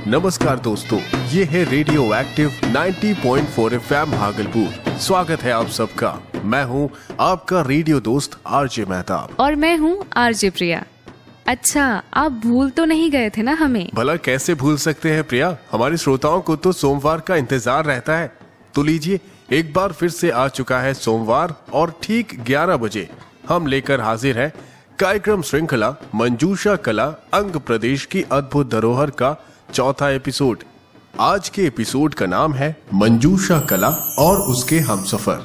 नमस्कार दोस्तों, ये है रेडियो एक्टिव 90.4 FM भागलपुर। स्वागत है आप सबका। मैं हूँ आपका रेडियो दोस्त आरजे मेहताब और मैं हूँ आरजे प्रिया। अच्छा, आप भूल तो नहीं गए थे ना हमें? भला कैसे भूल सकते हैं प्रिया, हमारे श्रोताओं को तो सोमवार का इंतजार रहता है। तो लीजिए, एक बार फिर से आ चुका है सोमवार और ठीक 11 बजे हम लेकर हाजिर हैं कार्यक्रम श्रृंखला मंजूषा कला अंग प्रदेश की अद्भुत धरोहर का चौथा एपिसोड। आज के एपिसोड का नाम है मंजूषा कला और उसके हमसफर।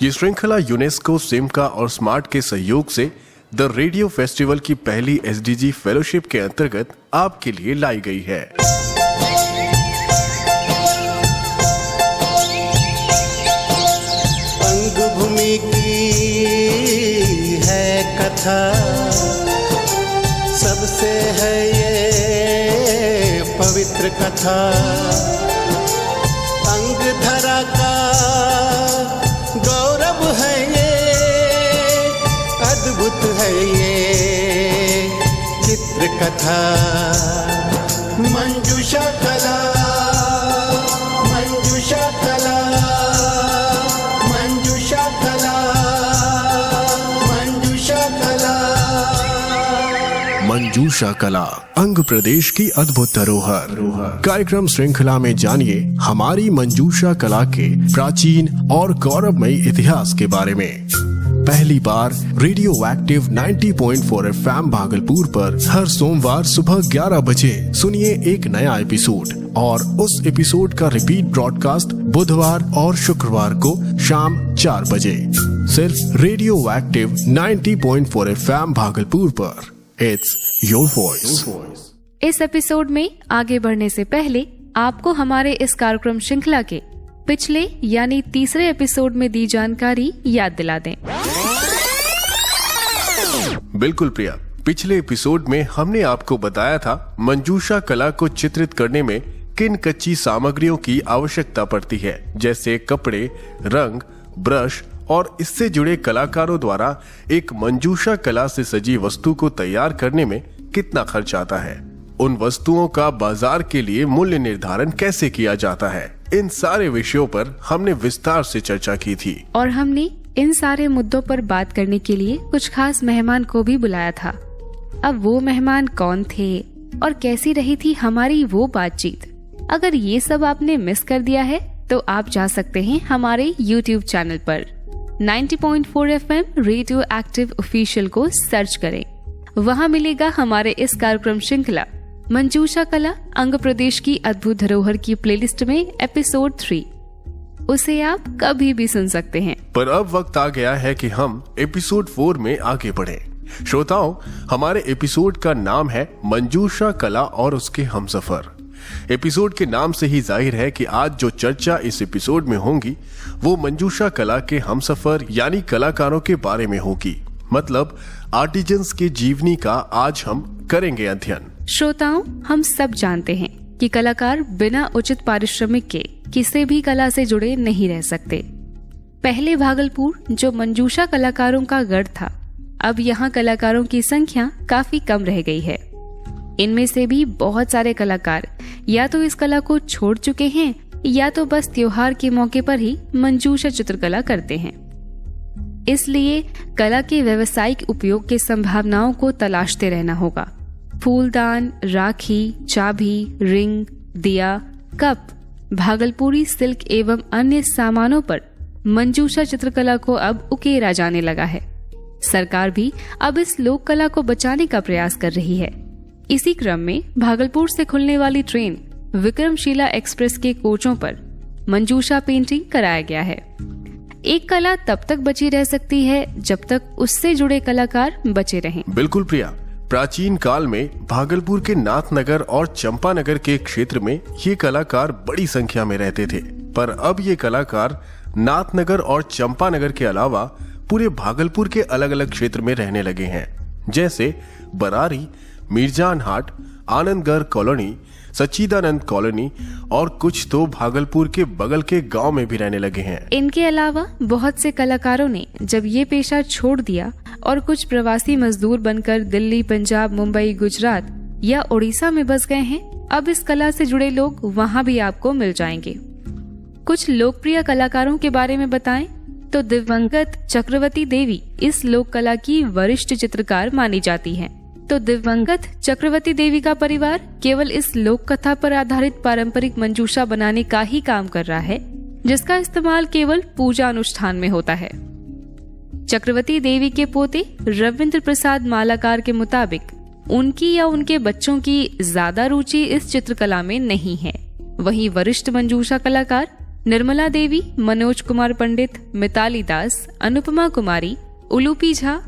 ये श्रृंखला यूनेस्को, सिमका और स्मार्ट के सहयोग से द रेडियो फेस्टिवल की पहली एसडीजी फेलोशिप के अंतर्गत आपके लिए लाई गई है। अंग भूमि की है कथा, सबसे है ये पवित्र कथा। अंग धरा का गौरव है ये, अद्भुत है ये चित्र कथा। मंजूषा कला, मंजूषा कला, मंजूषा कला, मंजूषा कला। मंजूषा कला अंग प्रदेश की अद्भुत धरोहर। कार्यक्रम श्रृंखला में जानिए हमारी मंजूषा कला के प्राचीन और गौरवमयी इतिहास के बारे में। पहली बार रेडियो एक्टिव 90.4 FM भागलपुर पर हर सोमवार सुबह 11 बजे सुनिए एक नया एपिसोड और उस एपिसोड का रिपीट ब्रॉडकास्ट बुधवार और शुक्रवार को शाम 4 बजे सिर्फ रेडियो एक्टिव 90.4 FM भागलपुर पर। It's your voice. इस एपिसोड में आगे बढ़ने से पहले आपको हमारे इस कार्यक्रम श्रृंखला के पिछले यानी तीसरे एपिसोड में दी जानकारी याद दिला दें। बिल्कुल प्रिया, पिछले एपिसोड में हमने आपको बताया था मंजूषा कला को चित्रित करने में किन कच्ची सामग्रियों की आवश्यकता पड़ती है, जैसे कपड़े, रंग, ब्रश और इससे जुड़े कलाकारों द्वारा एक मंजूषा कला से सजी वस्तु को तैयार करने में कितना खर्च आता है, उन वस्तुओं का बाजार के लिए मूल्य निर्धारण कैसे किया जाता है। इन सारे विषयों पर हमने विस्तार से चर्चा की थी और हमने इन सारे मुद्दों पर बात करने के लिए कुछ खास मेहमान को भी बुलाया था। अब वो मेहमान कौन थे और कैसी रही थी हमारी वो बातचीत, अगर ये सब आपने मिस कर दिया है तो आप जा सकते हैं हमारे YouTube चैनल पर 90.4 FM रेडियो एक्टिव ऑफिशियल को सर्च करें। वहाँ मिलेगा हमारे इस कार्यक्रम श्रृंखला मंजूषा कला अंग प्रदेश की अद्भुत धरोहर की प्लेलिस्ट में एपिसोड 3। उसे आप कभी भी सुन सकते हैं। पर अब वक्त आ गया है कि हम एपिसोड 4 में आगे बढ़ें। श्रोताओं, हमारे एपिसोड का नाम है मंजूषा कला और उसके हमसफर। एपिसोड के नाम से ही जाहिर है कि आज जो चर्चा इस एपिसोड में होंगी वो मंजूषा कला के हमसफर यानी कलाकारों के बारे में होगी। मतलब आर्टिजन्स के जीवनी का आज हम करेंगे अध्ययन। श्रोताओं, हम सब जानते हैं कि कलाकार बिना उचित पारिश्रमिक के किसी भी कला से जुड़े नहीं रह सकते। पहले भागलपुर जो मंजूषा कलाकारों का गढ़ था, अब यहाँ कलाकारों की संख्या काफी कम रह गई है। इनमें से भी बहुत सारे कलाकार या तो इस कला को छोड़ चुके हैं या तो बस त्योहार के मौके पर ही मंजूषा चित्रकला करते हैं। इसलिए कला के व्यावसायिक उपयोग के संभावनाओं को तलाशते रहना होगा। फूलदान, राखी, चाबी, रिंग, दिया, कप, भागलपुरी सिल्क एवं अन्य सामानों पर मंजूषा चित्रकला को अब उकेरा जाने लगा है। सरकार भी अब इस लोक कला को बचाने का प्रयास कर रही है। इसी क्रम में भागलपुर से खुलने वाली ट्रेन विक्रमशिला एक्सप्रेस के कोचों पर मंजूषा पेंटिंग कराया गया है। एक कला तब तक बची रह सकती है जब तक उससे जुड़े कलाकार बचे रहें। बिल्कुल प्रिया, प्राचीन काल में भागलपुर के नाथनगर और चंपानगर के क्षेत्र में ये कलाकार बड़ी संख्या में रहते थे। पर अब ये कलाकार नाथनगर और चंपानगर के अलावा पूरे भागलपुर के अलग अलग क्षेत्र में रहने लगे हैं, जैसे बरारी, मीरजान हाट, आनंदगढ़ कॉलोनी, सच्चिदानंद कॉलोनी और कुछ तो भागलपुर के बगल के गांव में भी रहने लगे हैं। इनके अलावा बहुत से कलाकारों ने जब ये पेशा छोड़ दिया और कुछ प्रवासी मजदूर बनकर दिल्ली, पंजाब, मुंबई, गुजरात या उड़ीसा में बस गए हैं, अब इस कला से जुड़े लोग वहाँ भी आपको मिल जाएंगे। कुछ लोकप्रिय कलाकारों के बारे में बताएं तो दिवंगत चक्रवर्ती देवी इस लोक कला की वरिष्ठ चित्रकार मानी जाती हैं। तो दिवंगत चक्रवर्ती देवी का परिवार केवल इस लोक कथा पर आधारित पारंपरिक मंजूषा बनाने का ही काम कर रहा है, जिसका इस्तेमाल केवल पूजा अनुष्ठान में होता है। चक्रवर्ती देवी के पोते रविंद्र प्रसाद मालाकार के मुताबिक उनकी या उनके बच्चों की ज्यादा रुचि इस चित्रकला में नहीं है। वहीं वरिष्ठ मंजूषा कलाकार निर्मला देवी, मनोज कुमार पंडित, मिताली दास, अनुपमा कुमारी, उलूपी झा,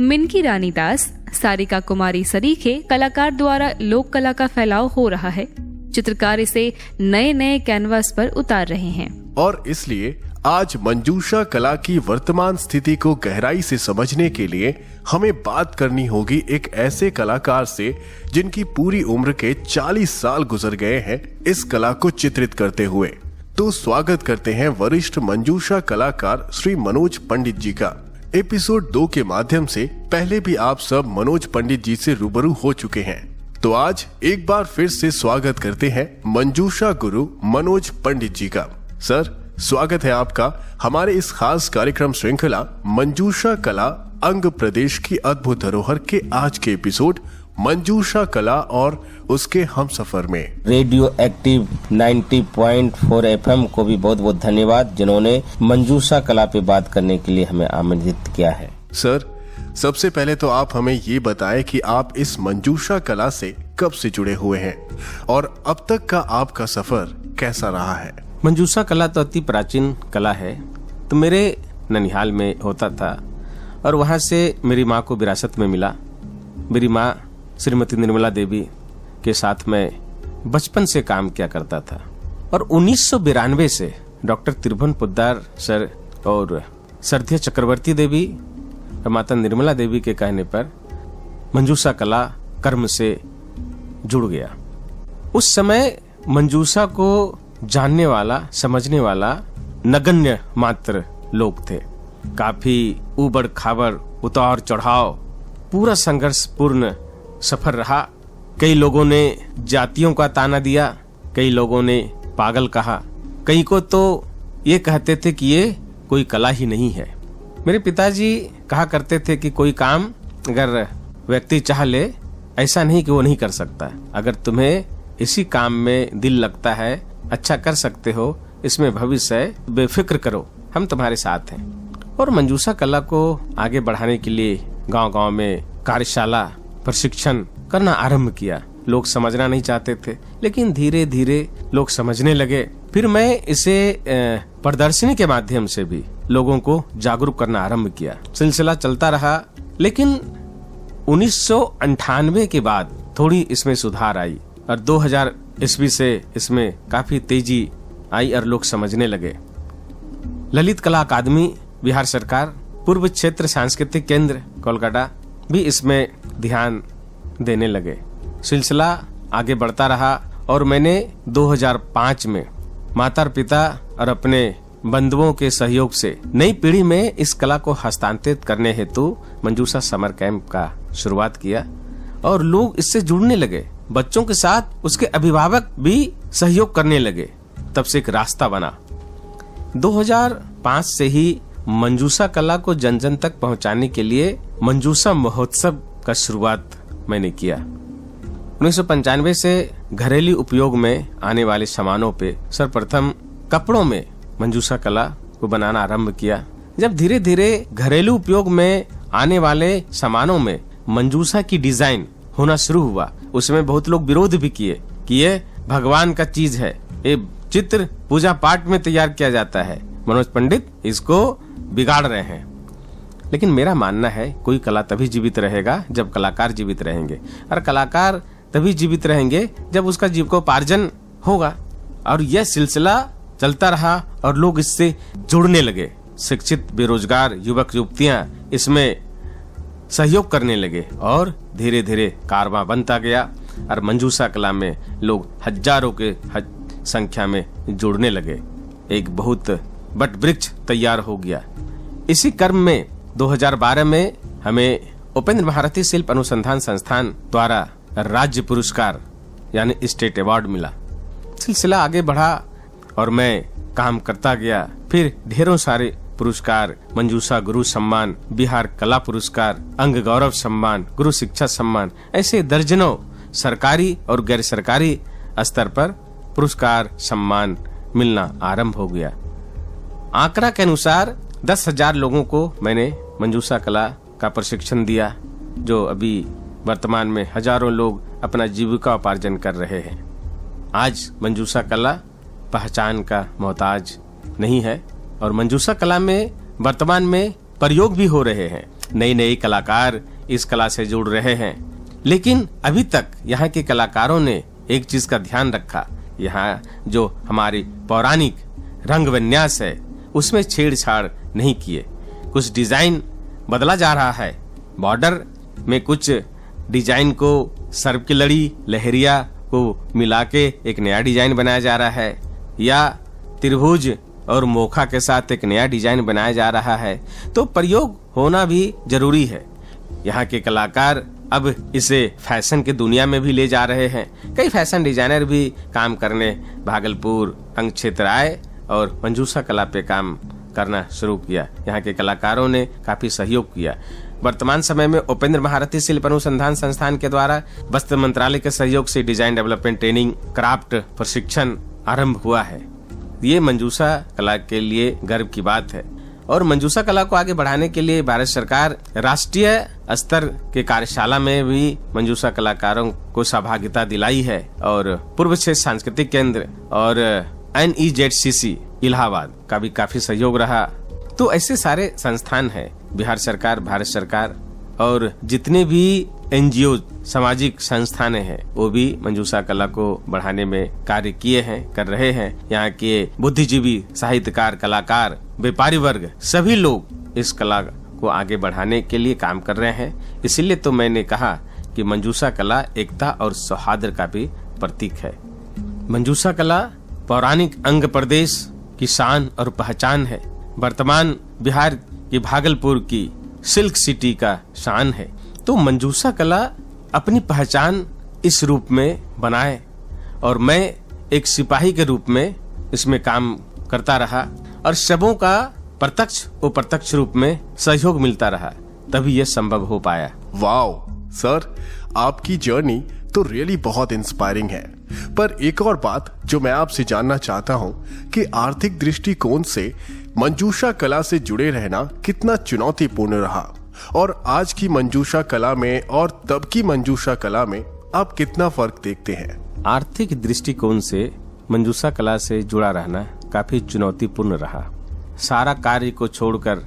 मिनकी रानी दास, सारिका कुमारी सरीखे कलाकार द्वारा लोक कला का फैलाव हो रहा है। चित्रकार इसे नए नए कैनवास पर उतार रहे हैं और इसलिए आज मंजूषा कला की वर्तमान स्थिति को गहराई से समझने के लिए हमें बात करनी होगी एक ऐसे कलाकार से जिनकी पूरी उम्र के 40 साल गुजर गए हैं इस कला को चित्रित करते हुए। तो स्वागत करते हैं वरिष्ठ मंजूषा कलाकार श्री मनोज पंडित जी का। एपिसोड 2 के माध्यम से पहले भी आप सब मनोज पंडित जी से रूबरू हो चुके हैं, तो आज एक बार फिर से स्वागत करते हैं मंजूषा गुरु मनोज पंडित जी का। सर, स्वागत है आपका हमारे इस खास कार्यक्रम श्रृंखला मंजूषा कला अंग प्रदेश की अद्भुत धरोहर के आज के एपिसोड मंजूषा कला और उसके हमसफर में। रेडियो एक्टिव 90.4 FM को भी बहुत बहुत धन्यवाद, जिन्होंने मंजूषा कला पे बात करने के लिए हमें आमंत्रित किया है। सर, सबसे पहले तो आप हमें ये बताएं कि आप इस मंजूषा कला से कब से जुड़े हुए हैं और अब तक का आपका सफर कैसा रहा है। मंजूषा कला तो अति प्राचीन कला है। तो मेरे ननिहाल में होता था और वहाँ से मेरी माँ को विरासत में मिला। मेरी माँ श्रीमती निर्मला देवी के साथ मैं बचपन से काम किया करता था और 1992 से डॉक्टर तिरुभन पोद्दार सर और श्रद्धेय चक्रवर्ती देवी और माता निर्मला देवी के कहने पर मंजूषा कला कर्म से जुड़ गया। उस समय मंजूषा को जानने वाला, समझने वाला नगण्य मात्र लोग थे। काफी उबड़ खाबड़, उतार चढ़ाव, पूरा संघर्षपूर्ण सफर रहा। कई लोगों ने जातियों का ताना दिया, कई लोगों ने पागल कहा, कई को तो ये कहते थे कि ये कोई कला ही नहीं है। मेरे पिताजी कहा करते थे कि कोई काम अगर व्यक्ति चाह ले, ऐसा नहीं कि वो नहीं कर सकता। अगर तुम्हें इसी काम में दिल लगता है, अच्छा कर सकते हो, इसमें भविष्य है, बेफिक्र करो, हम तुम्हारे साथ हैं। और मंजूषा कला को आगे बढ़ाने के लिए गांव-गांव में कार्यशाला, प्रशिक्षण करना आरंभ किया। लोग समझना नहीं चाहते थे, लेकिन धीरे धीरे लोग समझने लगे। फिर मैं इसे प्रदर्शनी के माध्यम से भी लोगों को जागरूक करना आरंभ किया। सिलसिला चलता रहा, लेकिन 1998 के बाद थोड़ी इसमें सुधार आई और 2000 ईस्वी से इसमें काफी तेजी आई और लोग समझने लगे। ललित कला अकादमी, बिहार सरकार, पूर्व क्षेत्र सांस्कृतिक केंद्र कोलकाता भी इसमें ध्यान देने लगे। सिलसिला आगे बढ़ता रहा और मैंने 2005 में माता पिता और अपने बंधुओं के सहयोग से नई पीढ़ी में इस कला को हस्तांतरित करने हेतु मंजूषा समर कैंप का शुरुआत किया और लोग इससे जुड़ने लगे। बच्चों के साथ उसके अभिभावक भी सहयोग करने लगे। तब से एक रास्ता बना। 2005 से ही मंजूषा कला को जन जन तक पहुंचाने के लिए मंजूषा महोत्सव का शुरुआत मैंने किया। 1995 से घरेलू उपयोग में आने वाले सामानों पे सर्वप्रथम कपड़ों में मंजूषा कला को बनाना आरंभ किया। जब धीरे धीरे घरेलू उपयोग में आने वाले सामानों में मंजूषा की डिजाइन होना शुरू हुआ, उसमें बहुत लोग विरोध भी किए कि ये भगवान का चीज है, ये चित्र पूजा पाठ में तैयार किया जाता है, मनोज पंडित इसको बिगाड़ रहे हैं। लेकिन मेरा मानना है कोई कला तभी जीवित रहेगा जब कलाकार जीवित रहेंगे, और कलाकार तभी जीवित रहेंगे जब उसका जीविकोपार्जन होगा। और यह सिलसिला चलता रहा और लोग इससे जुड़ने लगे। शिक्षित बेरोजगार युवक युवतियां इसमें सहयोग करने लगे और धीरे धीरे कारवां बनता गया और मंजूषा कला में लोग हजारों के संख्या में जुड़ने लगे। एक बहुत बट वृक्ष तैयार हो गया। इसी क्रम में 2012 में हमें उपेंद्र महारथी शिल्प अनुसंधान संस्थान द्वारा राज्य पुरस्कार यानी स्टेट अवार्ड मिला। सिलसिला आगे बढ़ा और मैं काम करता गया। फिर ढेरों सारे पुरस्कार, मंजूषा गुरु सम्मान, बिहार कला पुरस्कार, अंग गौरव सम्मान, गुरु शिक्षा सम्मान, ऐसे दर्जनों सरकारी और गैर सरकारी स्तर पर पुरस्कार सम्मान मिलना आरंभ हो गया। आंकड़ा के अनुसार 10,000 लोगों को मैंने मंजूषा कला का प्रशिक्षण दिया, जो अभी वर्तमान में हजारों लोग अपना जीविका उपार्जन कर रहे हैं। आज मंजूषा कला पहचान का मोहताज नहीं है और मंजूषा कला में वर्तमान में प्रयोग भी हो रहे हैं। नए कलाकार इस कला से जुड़ रहे हैं, लेकिन अभी तक यहाँ के कलाकारों ने एक चीज का ध्यान रखा, यहाँ जो हमारी पौराणिक रंग विन्यास है उसमें छेड़छाड़ नहीं किए। कुछ डिजाइन बदला जा रहा है, बॉर्डर में कुछ डिजाइन को सर्प की लड़ी, लहरिया को मिला के एक नया डिजाइन बनाया जा रहा है, या त्रिभुज और मोखा के साथ एक नया डिजाइन बनाया जा रहा है। तो प्रयोग होना भी जरूरी है। यहाँ के कलाकार अब इसे फैशन की दुनिया में भी ले जा रहे हैं। कई फैशन डिजाइनर भी काम करने भागलपुर अंग क्षेत्र आए और मंजूषा कला पे काम करना शुरू किया। यहाँ के कलाकारों ने काफी सहयोग किया। वर्तमान समय में उपेंद्र महारथी शिल्प अनुसंधान संस्थान के द्वारा वस्त्र मंत्रालय के सहयोग से डिजाइन डेवलपमेंट ट्रेनिंग क्राफ्ट प्रशिक्षण आरंभ हुआ है। ये मंजूषा कला के लिए गर्व की बात है और मंजूषा कला को आगे बढ़ाने के लिए भारत सरकार राष्ट्रीय स्तर के कार्यशाला में भी मंजूषा कलाकारों को सहभागिता दिलाई है और पूर्व क्षेत्र सांस्कृतिक केंद्र और NEZCC इलाहाबाद का भी काफी सहयोग रहा। तो ऐसे सारे संस्थान हैं, बिहार सरकार, भारत सरकार और जितने भी NGO सामाजिक संस्थान हैं वो भी मंजूषा कला को बढ़ाने में कार्य किए हैं, कर रहे हैं। यहाँ के बुद्धिजीवी, साहित्यकार, कलाकार, व्यापारी वर्ग सभी लोग इस कला को आगे बढ़ाने के लिए काम कर रहे हैं। इसीलिए तो मैंने कहा कि मंजूषा कला एकता और सौहार्द का भी प्रतीक है। मंजूषा कला पौराणिक अंग प्रदेश की शान और पहचान है। वर्तमान बिहार की भागलपुर की सिल्क सिटी का शान है। तो मंजूषा कला अपनी पहचान इस रूप में बनाए और मैं एक सिपाही के रूप में इसमें काम करता रहा और सबों का प्रत्यक्ष व प्रत्यक्ष रूप में सहयोग मिलता रहा, तभी यह संभव हो पाया। वाओ सर, आपकी जर्नी तो रियली बहुत इंस्पायरिंग है। पर एक और बात जो मैं आपसे जानना चाहता हूँ कि आर्थिक दृष्टिकोण से मंजूषा कला से जुड़े रहना कितना चुनौतीपूर्ण रहा और आज की मंजूषा कला में और तब की मंजूषा कला में आप कितना फर्क देखते हैं? आर्थिक दृष्टिकोण से मंजूषा कला से जुड़ा रहना काफी चुनौतीपूर्ण रहा। सारा कार्य को छोड़कर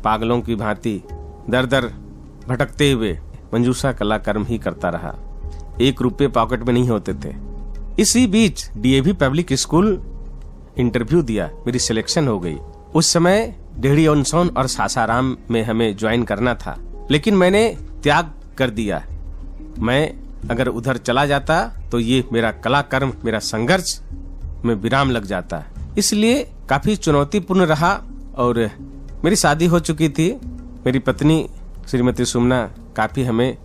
पागलों की भांति दर दर भटकते हुए मंजूषा कला कर्म ही करता रहा। 1 रुपये पॉकेट में नहीं होते थे। इसी बीच DAV पब्लिक स्कूल इंटरव्यू दिया, मेरी सिलेक्शन हो गई। उस समय डेढ़ी ऑनसोन और सासाराम में हमें ज्वाइन करना था, लेकिन मैंने त्याग कर दिया। मैं अगर उधर चला जाता तो ये मेरा कला कर्म, मेरा संघर्ष में विराम लग जाता। इसलिए काफी चुनौतीपूर्ण रहा और मेरी शादी हो चुकी थी। मेरी पत्नी श्रीमती सुमना काफी हमें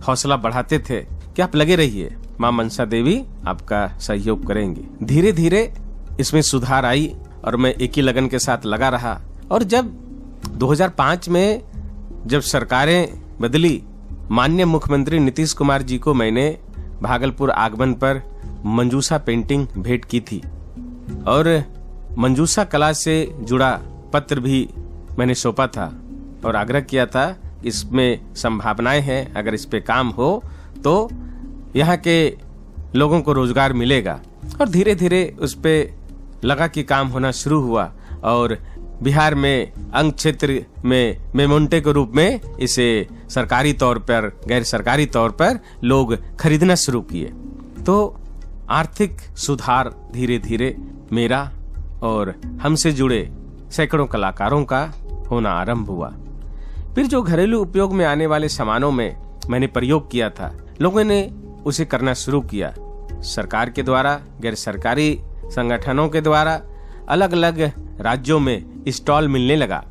हौसला बढ़ाते थे कि आप लगे रहिए, माँ मनसा देवी आपका सहयोग करेंगे। धीरे धीरे इसमें सुधार आई और मैं एक ही लगन के साथ लगा रहा। और जब 2005 में जब सरकारें बदली, माननीय मुख्यमंत्री नीतीश कुमार जी को मैंने भागलपुर आगमन पर मंजूषा पेंटिंग भेंट की थी और मंजूषा कला से जुड़ा पत्र भी मैंने सौंपा था और आग्रह किया था इसमें संभावनाएं हैं, अगर इस पे काम हो तो यहाँ के लोगों को रोजगार मिलेगा। और धीरे धीरे उस पे लगा कि काम होना शुरू हुआ और बिहार में अंग क्षेत्र में मेमोंटे के रूप में इसे सरकारी तौर पर, गैर सरकारी तौर पर लोग खरीदना शुरू किए। तो आर्थिक सुधार धीरे धीरे मेरा और हमसे जुड़े सैकड़ों कलाकारों का होना आरंभ हुआ। फिर जो घरेलू उपयोग में आने वाले सामानों में मैंने प्रयोग किया था, लोगों ने उसे करना शुरू किया। सरकार के द्वारा, गैर सरकारी संगठनों के द्वारा अलग अलग राज्यों में स्टॉल मिलने लगा।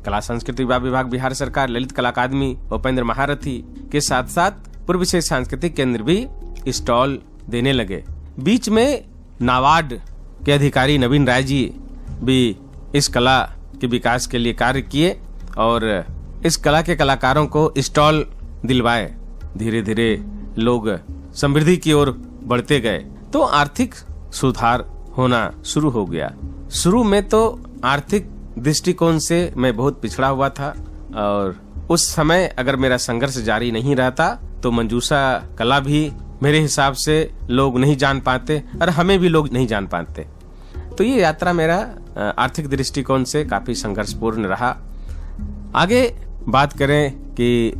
कला संस्कृति विभाग बिहार सरकार, ललित कला अकादमी उपेंद्र महारथी के साथ साथ पूर्व क्षेत्र सांस्कृतिक केंद्र भी स्टॉल देने लगे। बीच में नाबार्ड के अधिकारी नवीन राय जी भी इस कला के विकास के लिए कार्य किए और इस कला के कलाकारों को स्टॉल दिलवाए। धीरे धीरे लोग समृद्धि की ओर बढ़ते गए तो आर्थिक सुधार होना शुरू हो गया। शुरू में तो आर्थिक दृष्टिकोण से मैं बहुत पिछड़ा हुआ था और उस समय अगर मेरा संघर्ष जारी नहीं रहता तो मंजूषा कला भी मेरे हिसाब से लोग नहीं जान पाते और हमें भी लोग नहीं जान पाते। तो ये यात्रा मेरा आर्थिक दृष्टिकोण से काफी संघर्षपूर्ण रहा। आगे बात करें कि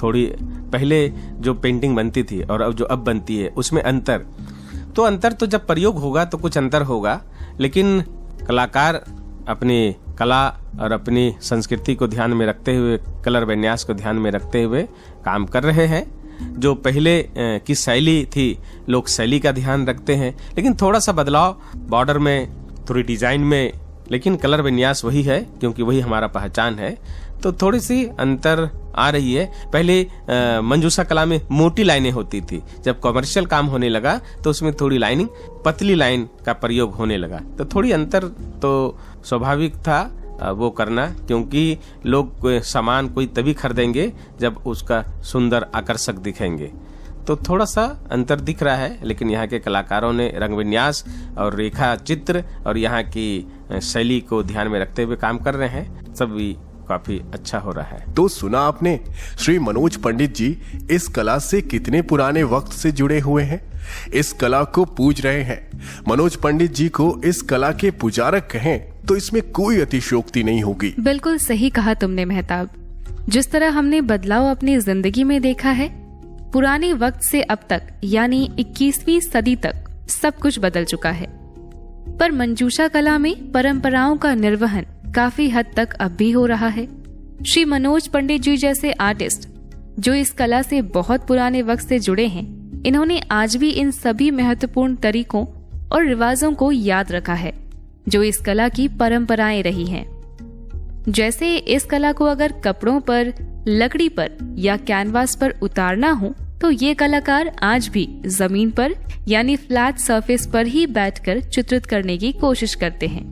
थोड़ी पहले जो पेंटिंग बनती थी और अब जो अब बनती है उसमें अंतर तो जब प्रयोग होगा तो कुछ अंतर होगा, लेकिन कलाकार अपनी कला और अपनी संस्कृति को ध्यान में रखते हुए, कलर विन्यास को ध्यान में रखते हुए काम कर रहे हैं। जो पहले की शैली थी, लोग शैली का ध्यान रखते हैं, लेकिन थोड़ा सा बदलाव बॉर्डर में, थोड़ी डिजाइन में, लेकिन कलर विन्यास वही है क्योंकि वही हमारा पहचान है। तो थोड़ी सी अंतर आ रही है। पहले मंजूषा कला में मोटी लाइनें होती थी, जब कमर्शियल काम होने लगा तो उसमें थोड़ी लाइनिंग, पतली लाइन का प्रयोग होने लगा। तो थोड़ी अंतर तो स्वाभाविक था वो करना, क्योंकि लोग सामान कोई तभी खरीदेंगे जब उसका सुंदर आकर्षक दिखेंगे। तो थोड़ा सा अंतर दिख रहा है, लेकिन यहाँ के कलाकारों ने रंग विन्यास और रेखा चित्र और यहाँ की शैली को ध्यान में रखते हुए काम कर रहे हैं। सब भी काफी अच्छा हो रहा है। तो सुना आपने, श्री मनोज पंडित जी इस कला से कितने पुराने वक्त से जुड़े हुए हैं, इस कला को पूज रहे हैं। मनोज पंडित जी को इस कला के पुजारक कहें तो इसमें कोई अतिशयोक्ति नहीं होगी। बिल्कुल सही कहा तुमने मेहताब। जिस तरह हमने बदलाव अपनी जिंदगी में देखा है, पुराने वक्त से अब तक यानी 21वीं सदी तक सब कुछ बदल चुका है, पर मंजूषा कला में परंपराओं का निर्वहन काफी हद तक अब भी हो रहा है। श्री मनोज पंडित जी जैसे आर्टिस्ट जो इस कला से बहुत पुराने वक्त से जुड़े हैं, इन्होंने आज भी इन सभी महत्वपूर्ण तरीकों और रिवाजों को याद रखा है जो इस कला की परंपराएं रही हैं। जैसे इस कला को अगर कपड़ों पर, लकड़ी पर या कैनवास पर उतारना हो तो ये कलाकार आज भी जमीन पर यानी फ्लैट सरफेस पर ही बैठकर चित्रित करने की कोशिश करते हैं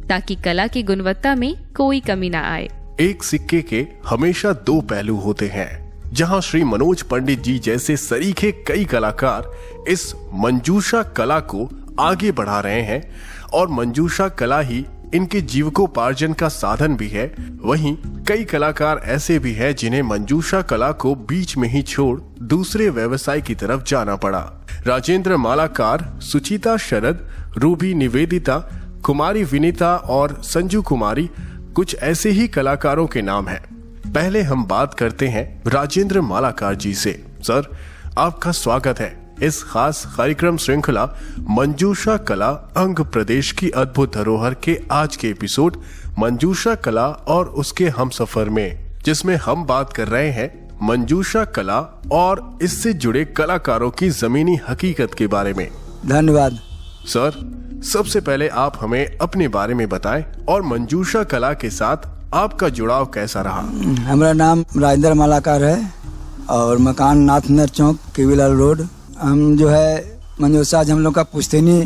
ताकि कला की गुणवत्ता में कोई कमी ना आए। एक सिक्के के हमेशा दो पहलू होते हैं। जहां श्री मनोज पंडित जी जैसे सरीखे कई कलाकार इस मंजूषा कला को आगे बढ़ा रहे हैं और मंजूषा कला ही इनके जीविकोपार्जन का साधन भी है, वहीं कई कलाकार ऐसे भी हैं जिन्हें मंजूषा कला को बीच में ही छोड़ दूसरे व्यवसाय की तरफ जाना पड़ा। राजेंद्र मालाकार, सुचिता शरद, रूबी निवेदिता, कुमारी विनीता और संजू कुमारी कुछ ऐसे ही कलाकारों के नाम हैं। पहले हम बात करते हैं राजेंद्र मालाकार जी से। सर, आपका स्वागत है इस खास कार्यक्रम श्रृंखला मंजूषा कला अंग प्रदेश की अद्भुत धरोहर के आज के एपिसोड मंजूषा कला और उसके हमसफर में, जिसमें हम बात कर रहे हैं मंजूषा कला और इससे जुड़े कलाकारों की जमीनी हकीकत के बारे में। धन्यवाद। सर, सबसे पहले आप हमें अपने बारे में बताएं और मंजूषा कला के साथ आपका जुड़ाव कैसा रहा। हमारा नाम राजेंद्र मालाकार है और मकान नाथनगर चौक, केवीलाल रोड। हम जो है मंजूषा हम लोग का पुश्तैनी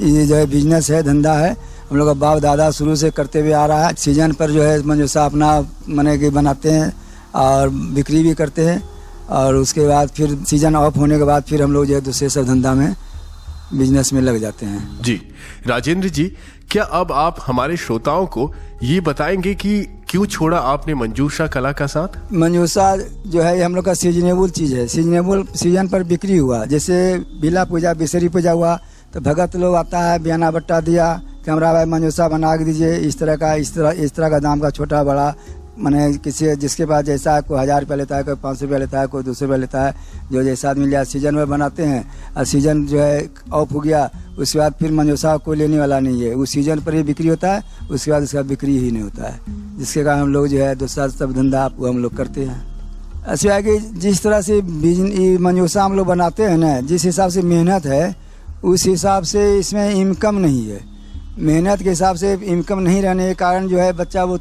ये जो है बिजनेस है, धंधा है। हम लोग का बाप दादा शुरू से करते हुए आ रहा है। सीजन पर जो है मंजूषा अपना मने के बनाते हैं और बिक्री भी करते हैं और उसके बाद फिर सीजन ऑफ होने के बाद फिर हम लोग जो है दूसरे सब धंधा में बिजनेस में लग जाते हैं। जी राजेंद्र जी, क्या अब आप हमारे श्रोताओं को ये बताएंगे कि क्यों छोड़ा आपने मंजूषा कला का साथ? मंजूषा जो है हम लोग का सीजनेबल चीज है। सीजनेबल सीजन पर बिक्री हुआ, जैसे बिला पूजा, बिसरी पूजा हुआ तो भगत लोग आता है, बयाना बट्टा दिया कि हमारा भाई मंजूषा बना के दीजिए, इस तरह का दाम का, छोटा बड़ा मैंने किसी जिसके पास जैसा है, कोई 1000 रुपया लेता है, कोई 500 रुपया लेता है, कोई 200 रुपया लेता है, जो जैसा आदमी लिया। सीजन में बनाते हैं और सीजन जो है ऑफ हो गया उसके बाद फिर मंजूषा कोई लेने वाला नहीं है। उस सीजन पर ही बिक्री होता है, उसके बाद उसका बिक्री ही नहीं होता है, जिसके कारण हम लोग जो है दूसरा सब धंधा वो हम लोग करते हैं। ऐसा है कि जिस तरह से मंजूषा हम लोग बनाते हैं ना, जिस हिसाब से मेहनत है उस हिसाब से इसमें इनकम नहीं है। मेहनत के हिसाब से इनकम नहीं रहने के कारण जो है बच्चा वो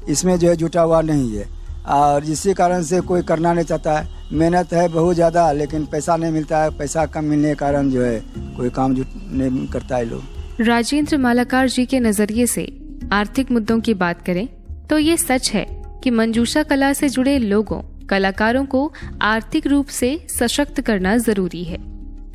इसमें जो है जुटा हुआ नहीं है और जिसके कारण से कोई करना नहीं चाहता है। मेहनत है बहुत ज़्यादा, लेकिन पैसा नहीं मिलता है। पैसा कम मिलने के कारण जो है कोई काम जुट नहीं करता है लोग। राजेंद्र मालाकार जी के नजरिए से आर्थिक मुद्दों की बात करें तो ये सच है कि मंजूषा कला से जुड़े लोगों, कलाकारों को आर्थिक रूप से सशक्त करना जरूरी है,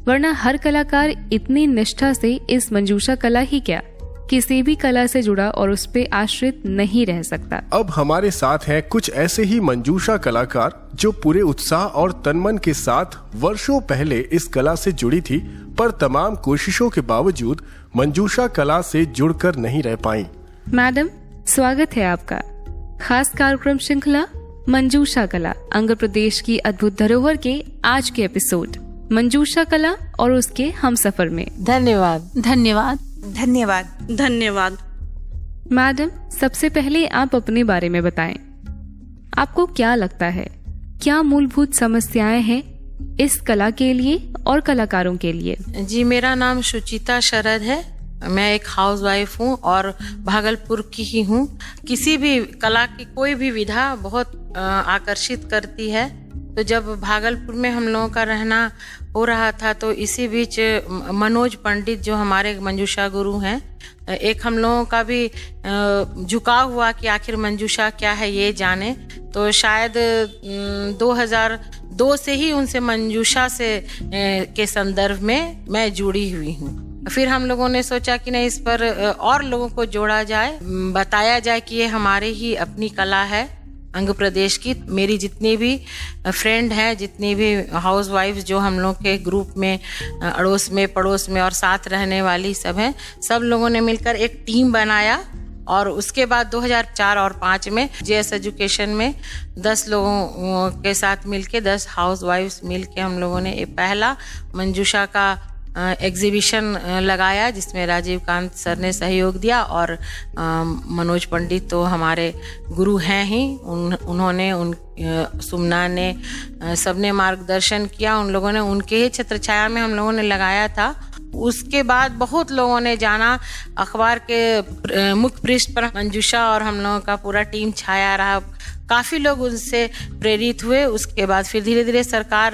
वरना हर कलाकार इतनी निष्ठा से इस मंजूषा कला ही क्या किसी भी कला से जुड़ा और उस पे आश्रित नहीं रह सकता। अब हमारे साथ हैं कुछ ऐसे ही मंजूषा कलाकार जो पूरे उत्साह और तनमन के साथ वर्षों पहले इस कला से जुड़ी थी, पर तमाम कोशिशों के बावजूद मंजूषा कला से जुड़कर नहीं रह पाई। मैडम, स्वागत है आपका खास कार्यक्रम श्रृंखला मंजूषा कला आंध्र प्रदेश की अद्भुत धरोहर के आज के एपिसोड मंजूषा कला और उसके हमसफर में। धन्यवाद। धन्यवाद। धन्यवाद। धन्यवाद। मैडम, सबसे पहले आप अपने बारे में बताएं। आपको क्या लगता है, क्या मूलभूत समस्याएं हैं इस कला के लिए और कलाकारों के लिए? जी, मेरा नाम सुचिता शरद है। मैं एक हाउसवाइफ हूँ और भागलपुर की ही हूँ। किसी भी कला की कोई भी विधा बहुत आकर्षित करती है। तो जब भागलपुर में हम लोगों का रहना हो रहा था तो इसी बीच मनोज पंडित जो हमारे मंजूषा गुरु हैं, एक हम लोगों का भी झुकाव हुआ कि आखिर मंजूषा क्या है ये जाने। तो शायद 2002 से ही उनसे मंजूषा से के संदर्भ में मैं जुड़ी हुई हूँ। फिर हम लोगों ने सोचा कि नहीं, इस पर और लोगों को जोड़ा जाए, बताया जाए कि ये हमारे ही अपनी कला है आंध्र प्रदेश की। मेरी जितनी भी फ्रेंड हैं, जितनी भी हाउसवाइफ्स जो हम लोग के ग्रुप में अड़ोस में पड़ोस में और साथ रहने वाली सब हैं, सब लोगों ने मिलकर एक टीम बनाया। और उसके बाद 2004 और 5 में जेएस एजुकेशन में 10 लोगों के साथ मिलके 10 हाउसवाइफ्स मिलके हम लोगों ने एक पहला मंजूषा का एग्जीबिशन लगाया, जिसमें राजीव कांत सर ने सहयोग दिया और मनोज पंडित तो हमारे गुरु हैं ही। उन्होंने सुमना ने सबने मार्गदर्शन किया। उन लोगों ने उनके ही छत्र छाया में हम लोगों ने लगाया था। उसके बाद बहुत लोगों ने जाना, अखबार के मुख्य पृष्ठ पर मंजूषा और हम लोगों का पूरा टीम छाया रहा। काफ़ी लोग उनसे प्रेरित हुए। उसके बाद फिर धीरे धीरे सरकार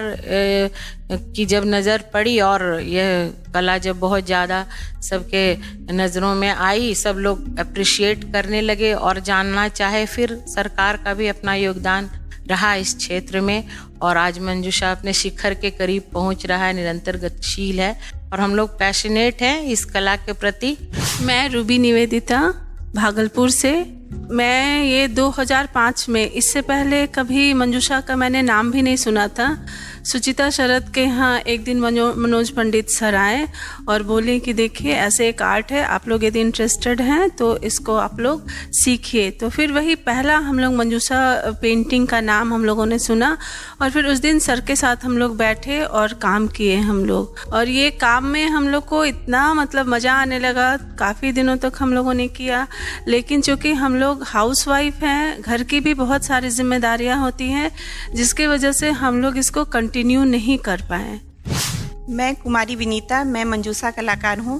की जब नज़र पड़ी और यह कला जब बहुत ज़्यादा सबके नज़रों में आई, सब लोग अप्रिशिएट करने लगे और जानना चाहे। फिर सरकार का भी अपना योगदान रहा इस क्षेत्र में और आज मंजूषा अपने शिखर के करीब पहुंच रहा है, निरंतर गतिशील है और हम लोग पैशनेट हैं इस कला के प्रति। मैं रूबी निवेदिता भागलपुर से। मैं ये 2005 में, इससे पहले कभी मंजूषा का मैंने नाम भी नहीं सुना था। सुचिता शरद के यहाँ एक दिन मनोज पंडित सर आए और बोले कि देखिए ऐसे एक आर्ट है, आप लोग यदि इंटरेस्टेड हैं तो इसको आप लोग सीखिए। तो फिर वही पहला हम लोग मंजूषा पेंटिंग का नाम हम लोगों ने सुना और फिर उस दिन सर के साथ हम लोग बैठे और काम किए हम लोग। और ये काम में हम लोग को इतना मतलब मज़ा आने लगा। काफ़ी दिनों तक हम लोगों ने किया, लेकिन चूँकि हम लोग हाउसवाइफ हैं, घर की भी बहुत सारी जिम्मेदारियां होती हैं, जिसके वजह से हम लोग इसको कंटिन्यू नहीं कर पाए। मैं कुमारी विनीता, मैं मंजूषा कलाकार हूँ।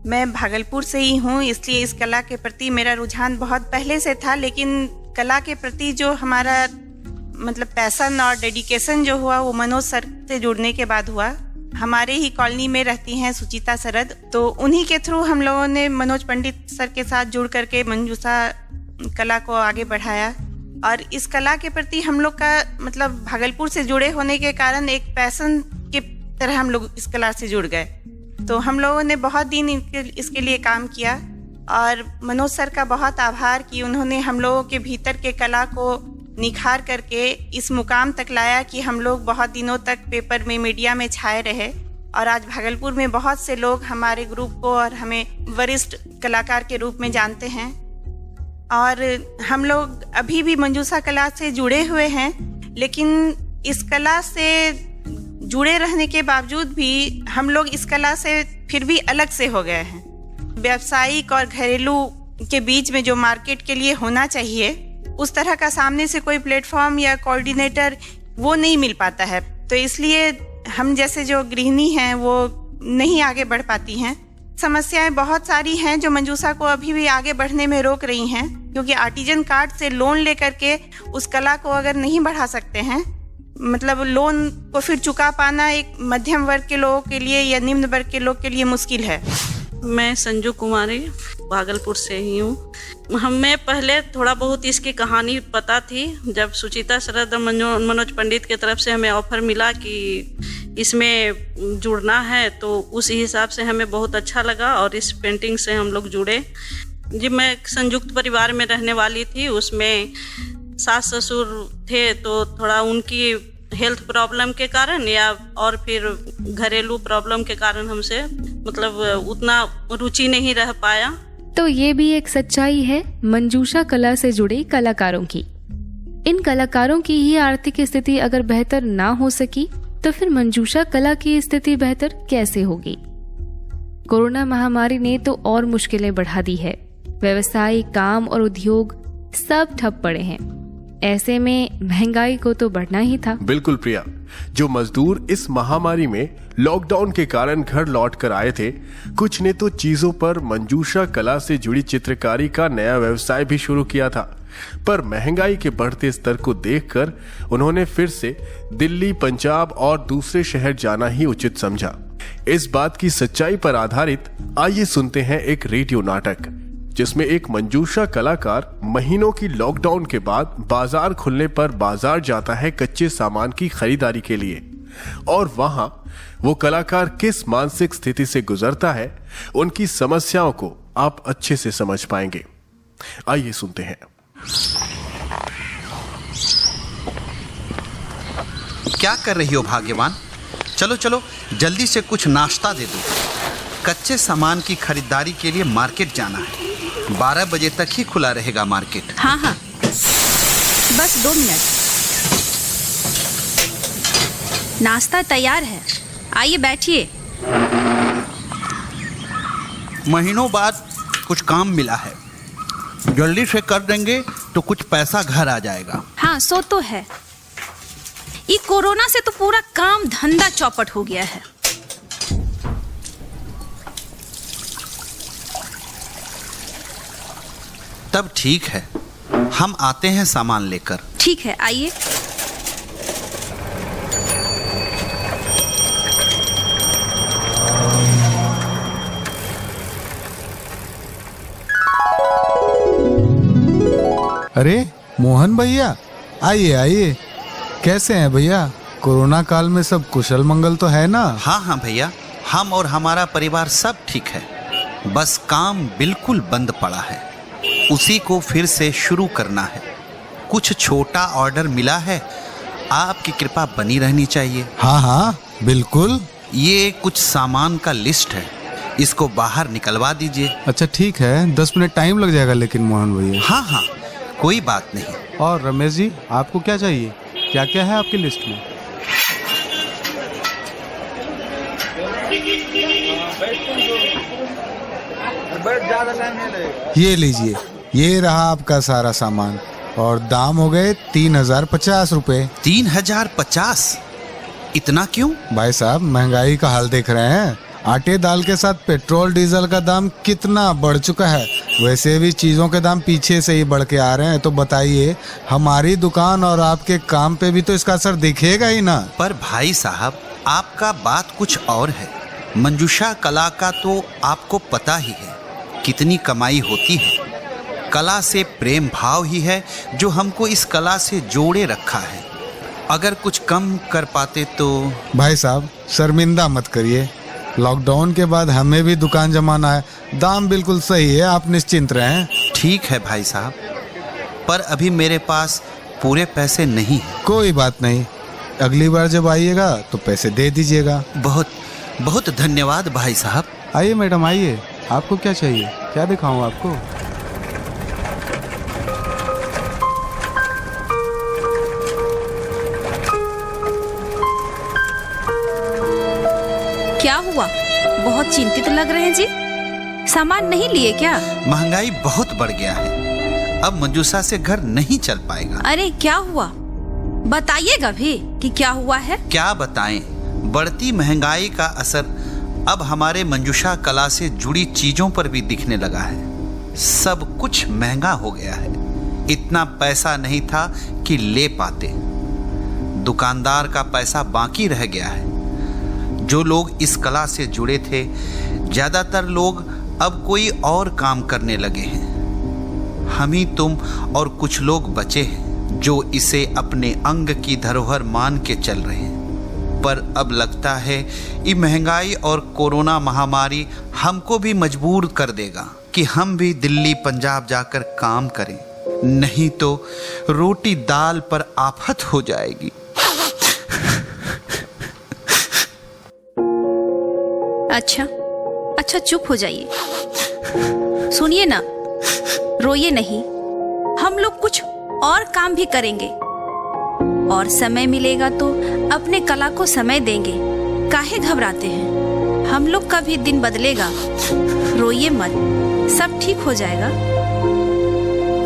मैं भागलपुर से ही हूँ, इसलिए इस कला के प्रति मेरा रुझान बहुत पहले से था। लेकिन कला के प्रति जो हमारा मतलब पैशन और डेडिकेशन जो हुआ वो मनोज सर से जुड़ने के बाद हुआ। हमारे ही कॉलोनी में रहती हैं सुचिता शरद, तो उन्हीं के थ्रू हम लोगों ने मनोज पंडित सर के साथ जुड़ करके मंजूषा कला को आगे बढ़ाया। और इस कला के प्रति हम लोग का मतलब भागलपुर से जुड़े होने के कारण एक पैशन के तरह हम लोग इस कला से जुड़ गए। तो हम लोगों ने बहुत दिन इसके लिए काम किया और मनोज सर का बहुत आभार कि उन्होंने हम लोगों के भीतर के कला को निखार करके इस मुकाम तक लाया कि हम लोग बहुत दिनों तक पेपर में, मीडिया में छाए रहे। और आज भागलपुर में बहुत से लोग हमारे ग्रुप को और हमें वरिष्ठ कलाकार के रूप में जानते हैं। और हम लोग अभी भी मंजूषा कला से जुड़े हुए हैं, लेकिन इस कला से जुड़े रहने के बावजूद भी हम लोग इस कला से फिर भी अलग से हो गए हैं। व्यावसायिक और घरेलू के बीच में जो मार्केट के लिए होना चाहिए, उस तरह का सामने से कोई प्लेटफॉर्म या कोऑर्डिनेटर वो नहीं मिल पाता है। तो इसलिए हम जैसे जो गृहिणी हैं वो नहीं आगे बढ़ पाती हैं। समस्याएं बहुत सारी हैं जो मंजूषा को अभी भी आगे बढ़ने में रोक रही हैं, क्योंकि आर्टिजन कार्ड से लोन लेकर के उस कला को अगर नहीं बढ़ा सकते हैं मतलब लोन को फिर चुका पाना एक मध्यम वर्ग के लोगों के लिए या निम्न वर्ग के लोग के लिए मुश्किल है। मैं संजू कुमारी भागलपुर से ही हूँ। हमें पहले थोड़ा बहुत इसकी कहानी पता थी। जब सुचिता शरद और मनोज पंडित की तरफ से हमें ऑफर मिला कि इसमें जुड़ना है, तो उस हिसाब से हमें बहुत अच्छा लगा और इस पेंटिंग से हम लोग जुड़े। जी, मैं एक संयुक्त परिवार में रहने वाली थी। उसमें सास ससुर थे, तो थोड़ा उनकी हेल्थ प्रॉब्लम के कारण या और फिर घरेलू प्रॉब्लम के कारण हमसे मतलब उतना रुचि नहीं रह पाया। तो ये भी एक सच्चाई है मंजूषा कला से जुड़े कलाकारों की। इन कलाकारों की ही आर्थिक स्थिति अगर बेहतर ना हो सकी तो फिर मंजूषा कला की स्थिति बेहतर कैसे होगी। कोरोना महामारी ने तो और मुश्किलें बढ़ा दी है। व्यवसाय, काम और उद्योग सब ठप पड़े हैं। ऐसे में महंगाई को तो बढ़ना ही था। बिल्कुल प्रिया, जो मजदूर इस महामारी में लॉकडाउन के कारण घर लौट कर आए थे, कुछ ने तो चीजों पर मंजूषा कला से जुड़ी चित्रकारी का नया व्यवसाय भी शुरू किया था। पर महंगाई के बढ़ते स्तर को देखकर उन्होंने फिर से दिल्ली, पंजाब और दूसरे शहर जाना ही उचित समझा। इस बात की सच्चाई पर आधारित आइए सुनते हैं एक रेडियो नाटक, जिसमें एक मंजूषा कलाकार महीनों की लॉकडाउन के बाद बाजार खुलने पर बाजार जाता है कच्चे सामान की खरीदारी के लिए, और वहां वो कलाकार किस मानसिक स्थिति से गुजरता है, उनकी समस्याओं को आप अच्छे से समझ पाएंगे। आइए सुनते हैं। क्या कर रही हो भाग्यवान? चलो चलो जल्दी से कुछ नाश्ता दे दो। कच्चे सामान की खरीदारी के लिए मार्केट जाना है। 12 बजे तक ही खुला रहेगा मार्केट। हाँ हाँ, बस 2 मिनट। नाश्ता तैयार है, आइए बैठिए। महीनों बाद कुछ काम मिला है, जल्दी से कर देंगे तो कुछ पैसा घर आ जाएगा। हाँ, सो तो है। ये कोरोना से तो पूरा काम धंधा चौपट हो गया है। तब ठीक है, हम आते हैं सामान लेकर। ठीक है, आइए। अरे मोहन भैया, आइए आइए। कैसे हैं भैया? कोरोना काल में सब कुशल मंगल तो है ना? हाँ हाँ भैया, हम और हमारा परिवार सब ठीक है। बस काम बिल्कुल बंद पड़ा है, उसी को फिर से शुरू करना है। कुछ छोटा ऑर्डर मिला है, आपकी कृपा बनी रहनी चाहिए। हाँ हाँ बिल्कुल। ये कुछ सामान का लिस्ट है, इसको बाहर निकलवा दीजिए। अच्छा ठीक है, 10 मिनट टाइम लग जाएगा लेकिन मोहन भैया। हाँ हाँ कोई बात नहीं। और रमेश जी, आपको क्या चाहिए? क्या क्या है आपकी लिस्ट में? ये लीजिए, ये रहा आपका सारा सामान और दाम हो गए 3050 रुपए। 3050? इतना क्यों? भाई साहब, महंगाई का हाल देख रहे हैं। आटे दाल के साथ पेट्रोल डीजल का दाम कितना बढ़ चुका है। वैसे भी चीजों के दाम पीछे से ही बढ़ के आ रहे हैं। तो बताइए, हमारी दुकान और आपके काम पे भी तो इसका असर दिखेगा ही ना। पर भाई साहब, आपका बात कुछ और है। मंजूषा कला का तो आपको पता ही है कितनी कमाई होती है। कला से प्रेम भाव ही है जो हमको इस कला से जोड़े रखा है। अगर कुछ कम कर पाते तो। भाई साहब, शर्मिंदा मत करिए। लॉकडाउन के बाद हमें भी दुकान जमाना है। दाम बिल्कुल सही है, आप निश्चिंत रहें। ठीक है भाई साहब, पर अभी मेरे पास पूरे पैसे नहीं है। कोई बात नहीं, अगली बार जब आइएगा तो पैसे दे दीजिएगा। बहुत बहुत धन्यवाद भाई साहब। आइए मैडम, आइए। आपको क्या चाहिए? क्या दिखाऊं आपको? क्या हुआ? बहुत चिंतित लग रहे हैं जी। सामान नहीं लिए क्या? महंगाई बहुत बढ़ गया है, अब मंजूषा से घर नहीं चल पाएगा। अरे क्या हुआ? बताइएगा भी कि क्या हुआ है। क्या बताएं, बढ़ती महंगाई का असर अब हमारे मंजूषा कला से जुड़ी चीजों पर भी दिखने लगा है। सब कुछ महंगा हो गया है। इतना पैसा नहीं था कि ले पाते। दुकानदार का पैसा बाकी रह गया है। जो लोग इस कला से जुड़े थे, ज़्यादातर लोग अब कोई और काम करने लगे हैं। हम ही तुम और कुछ लोग बचे हैं जो इसे अपने अंग की धरोहर मान के चल रहे हैं। पर अब लगता है ये महंगाई और कोरोना महामारी हमको भी मजबूर कर देगा कि हम भी दिल्ली पंजाब जाकर काम करें, नहीं तो रोटी दाल पर आफत हो जाएगी। अच्छा चुप हो जाइए। सुनिए ना, रोइए नहीं, हम लोग कुछ और काम भी करेंगे और समय मिलेगा तो अपने कला को समय देंगे। काहे घबराते हैं, हम लोग का भी दिन बदलेगा। रोइए मत, सब ठीक हो जाएगा।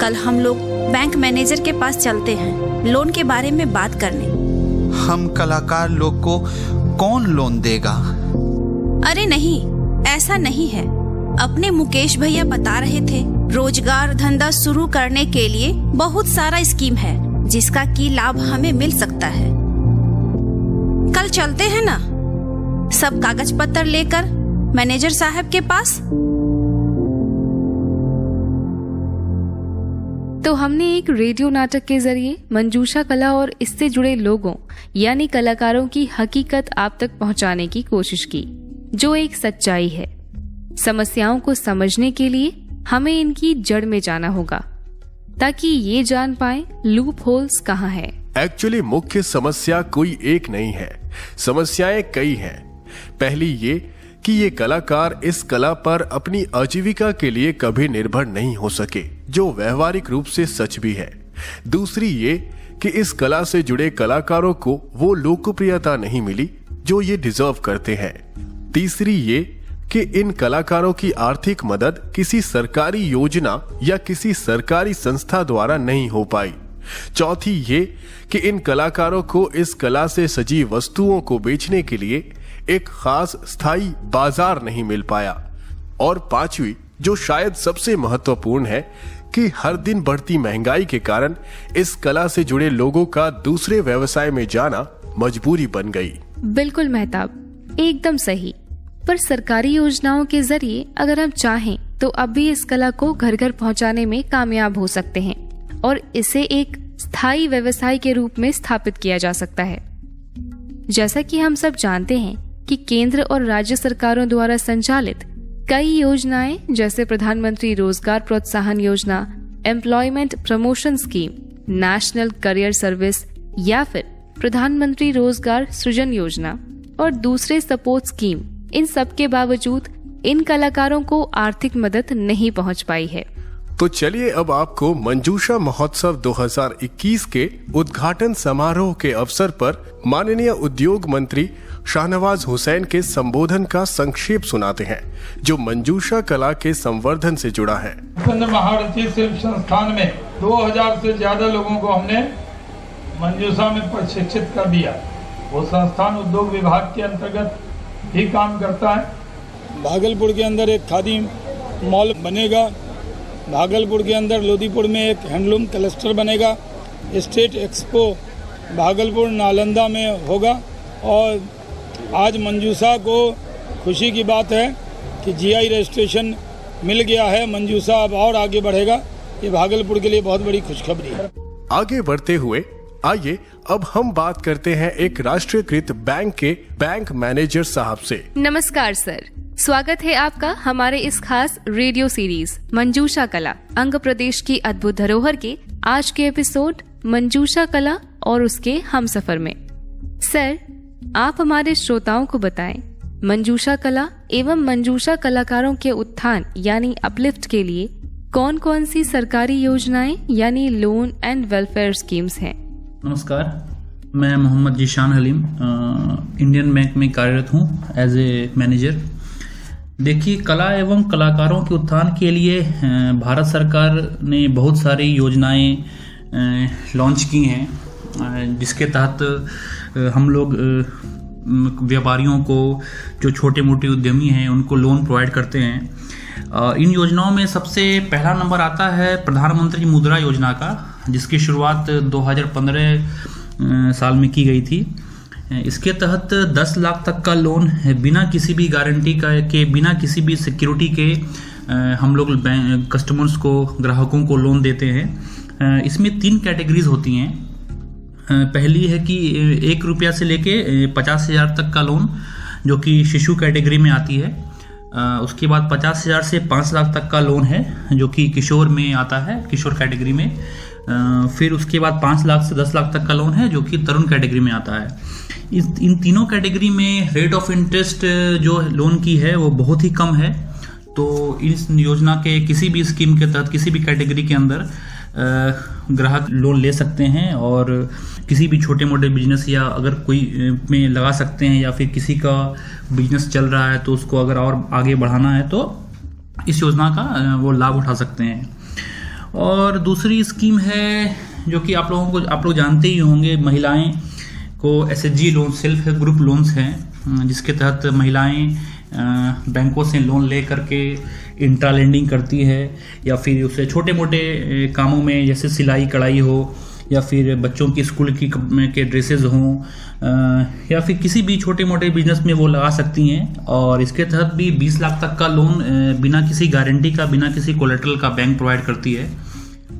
कल हम लोग बैंक मैनेजर के पास चलते हैं लोन के बारे में बात करने। हम कलाकार लोग को कौन लोन देगा? अरे नहीं, ऐसा नहीं है। अपने मुकेश भैया बता रहे थे रोजगार धंधा शुरू करने के लिए बहुत सारा स्कीम है जिसका की लाभ हमें मिल सकता है। कल चलते हैं ना, सब कागज पत्र लेकर मैनेजर साहब के पास। तो हमने एक रेडियो नाटक के जरिए मंजूषा कला और इससे जुड़े लोगों यानी कलाकारों की हकीकत आप तक पहुंचाने की कोशिश की, जो एक सच्चाई है। समस्याओं को समझने के लिए हमें इनकी जड़ में जाना होगा ताकि ये जान पाएं लूप होल्स कहाँ है। एक्चुअली मुख्य समस्या कोई एक नहीं है, समस्याएं कई हैं। पहली ये कि ये कलाकार इस कला पर अपनी आजीविका के लिए कभी निर्भर नहीं हो सके, जो व्यवहारिक रूप से सच भी है। दूसरी ये कि इस कला से जुड़े कलाकारों को वो लोकप्रियता नहीं मिली जो ये डिजर्व करते हैं। तीसरी ये कि इन कलाकारों की आर्थिक मदद किसी सरकारी योजना या किसी सरकारी संस्था द्वारा नहीं हो पाई। चौथी ये कि इन कलाकारों को इस कला से सजी वस्तुओं को बेचने के लिए एक खास स्थायी बाजार नहीं मिल पाया। और पांचवी, जो शायद सबसे महत्वपूर्ण है, कि हर दिन बढ़ती महंगाई के कारण इस कला से जुड़े लोगों का दूसरे व्यवसाय में जाना मजबूरी बन गई। बिल्कुल मेहताब, एकदम सही। पर सरकारी योजनाओं के जरिए अगर हम चाहें तो अब भी इस कला को घर घर पहुंचाने में कामयाब हो सकते हैं और इसे एक स्थायी व्यवसाय के रूप में स्थापित किया जा सकता है। जैसा कि हम सब जानते हैं कि केंद्र और राज्य सरकारों द्वारा संचालित कई योजनाएं जैसे प्रधानमंत्री रोजगार प्रोत्साहन योजना, employment promotion scheme, national career service या फिर प्रधानमंत्री रोजगार सृजन योजना और दूसरे सपोर्ट स्कीम, इन सब के बावजूद इन कलाकारों को आर्थिक मदद नहीं पहुंच पाई है। तो चलिए अब आपको मंजूषा महोत्सव 2021 के उद्घाटन समारोह के अवसर पर माननीय उद्योग मंत्री शाहनवाज हुसैन के संबोधन का संक्षेप सुनाते हैं, जो मंजूषा कला के संवर्धन से जुड़ा है। महारथी शिल्प संस्थान में 2000 से ज्यादा लोगों को हमने मंजूषा में प्रशिक्षित कर दिया। वो संस्थान उद्योग विभाग के अंतर्गत भी काम करता है। भागलपुर के अंदर एक खादी मॉल बनेगा, भागलपुर के अंदर लोधीपुर में एक हैंडलूम क्लस्टर बनेगा, स्टेट एक्सपो भागलपुर नालंदा में होगा। और आज मंजूषा को खुशी की बात है कि जीआई रजिस्ट्रेशन मिल गया है। मंजूषा अब और आगे बढ़ेगा, ये भागलपुर के लिए बहुत बड़ी खुशखबरी है। आगे बढ़ते हुए आइए अब हम बात करते हैं एक राष्ट्रीयकृत बैंक के बैंक मैनेजर साहब से। नमस्कार सर, स्वागत है आपका हमारे इस खास रेडियो सीरीज मंजूषा कला अंग प्रदेश की अद्भुत धरोहर के आज के एपिसोड मंजूषा कला और उसके हमसफर में। सर, आप हमारे श्रोताओं को बताएं मंजूषा कला एवं मंजूषा कलाकारों के उत्थान यानी अपलिफ्ट के लिए कौन कौन सी सरकारी योजनाएं यानी लोन एंड वेलफेयर स्कीम्स हैं? नमस्कार, मैं मोहम्मद जीशान हलीम इंडियन बैंक में कार्यरत हूँ एज ए मैनेजर। देखिए, कला एवं कलाकारों के उत्थान के लिए भारत सरकार ने बहुत सारी योजनाएं लॉन्च की हैं, जिसके तहत हम लोग व्यापारियों को, जो छोटे मोटे उद्यमी हैं, उनको लोन प्रोवाइड करते हैं। इन योजनाओं में सबसे पहला नंबर आता है प्रधानमंत्री मुद्रा योजना का, जिसकी शुरुआत 2015 साल में की गई थी। इसके तहत 10 लाख तक का लोन बिना किसी भी गारंटी के बिना किसी भी सिक्योरिटी के हम लोग कस्टमर्स को, ग्राहकों को लोन देते हैं। इसमें 3 कैटेगरीज होती हैं। पहली है कि 1 रुपया से लेके 50,000 तक का लोन, जो कि शिशु कैटेगरी में आती है। उसके बाद 50,000 से 5 लाख तक का लोन है, जो कि किशोर में आता है, किशोर कैटेगरी में। फिर उसके बाद 5 लाख से 10 लाख तक का लोन है, जो कि तरुण कैटेगरी में आता है। इन तीनों कैटेगरी में रेट ऑफ इंटरेस्ट जो लोन की है वो बहुत ही कम है। तो इस योजना के किसी भी स्कीम के तहत किसी भी कैटेगरी के अंदर ग्राहक लोन ले सकते हैं और किसी भी छोटे मोटे बिजनेस या अगर कोई में लगा सकते हैं, या फिर किसी का बिजनेस चल रहा है तो उसको अगर और आगे बढ़ाना है तो इस योजना का वो लाभ उठा सकते हैं। और दूसरी स्कीम है जो कि आप लोग जानते ही होंगे, महिलाएं को SHG loan, self help group loans हैं, जिसके तहत महिलाएं बैंकों से लोन ले करके इंट्रा लेंडिंग करती है, या फिर उसे छोटे मोटे कामों में जैसे सिलाई कढ़ाई हो, या फिर बच्चों की स्कूल के ड्रेसेस हों, या फिर किसी भी छोटे मोटे बिजनेस में वो लगा सकती हैं। और इसके तहत भी 20 लाख तक का लोन बिना किसी गारंटी का, बिना किसी कोलेटरल का बैंक प्रोवाइड करती है।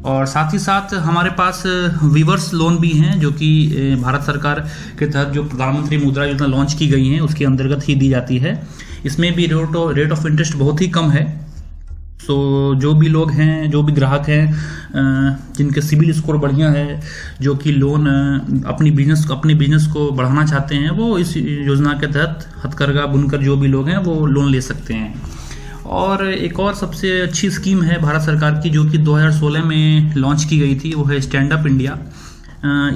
और साथ ही साथ हमारे पास वीवर्स लोन भी हैं, जो कि भारत सरकार के तहत जो प्रधानमंत्री मुद्रा योजना लॉन्च की गई है उसके अंतर्गत ही दी जाती है। इसमें भी रेट ऑफ इंटरेस्ट बहुत ही कम है। तो जो भी लोग हैं, जो भी ग्राहक हैं जिनके सिबिल स्कोर बढ़िया है, जो कि लोन अपने बिजनेस को बढ़ाना चाहते हैं, वो इस योजना के तहत हथकरघा बुनकर जो भी लोग हैं वो लोन ले सकते हैं। और एक और सबसे अच्छी स्कीम है भारत सरकार की, जो कि 2016 में लॉन्च की गई थी, वो है स्टैंड अप इंडिया।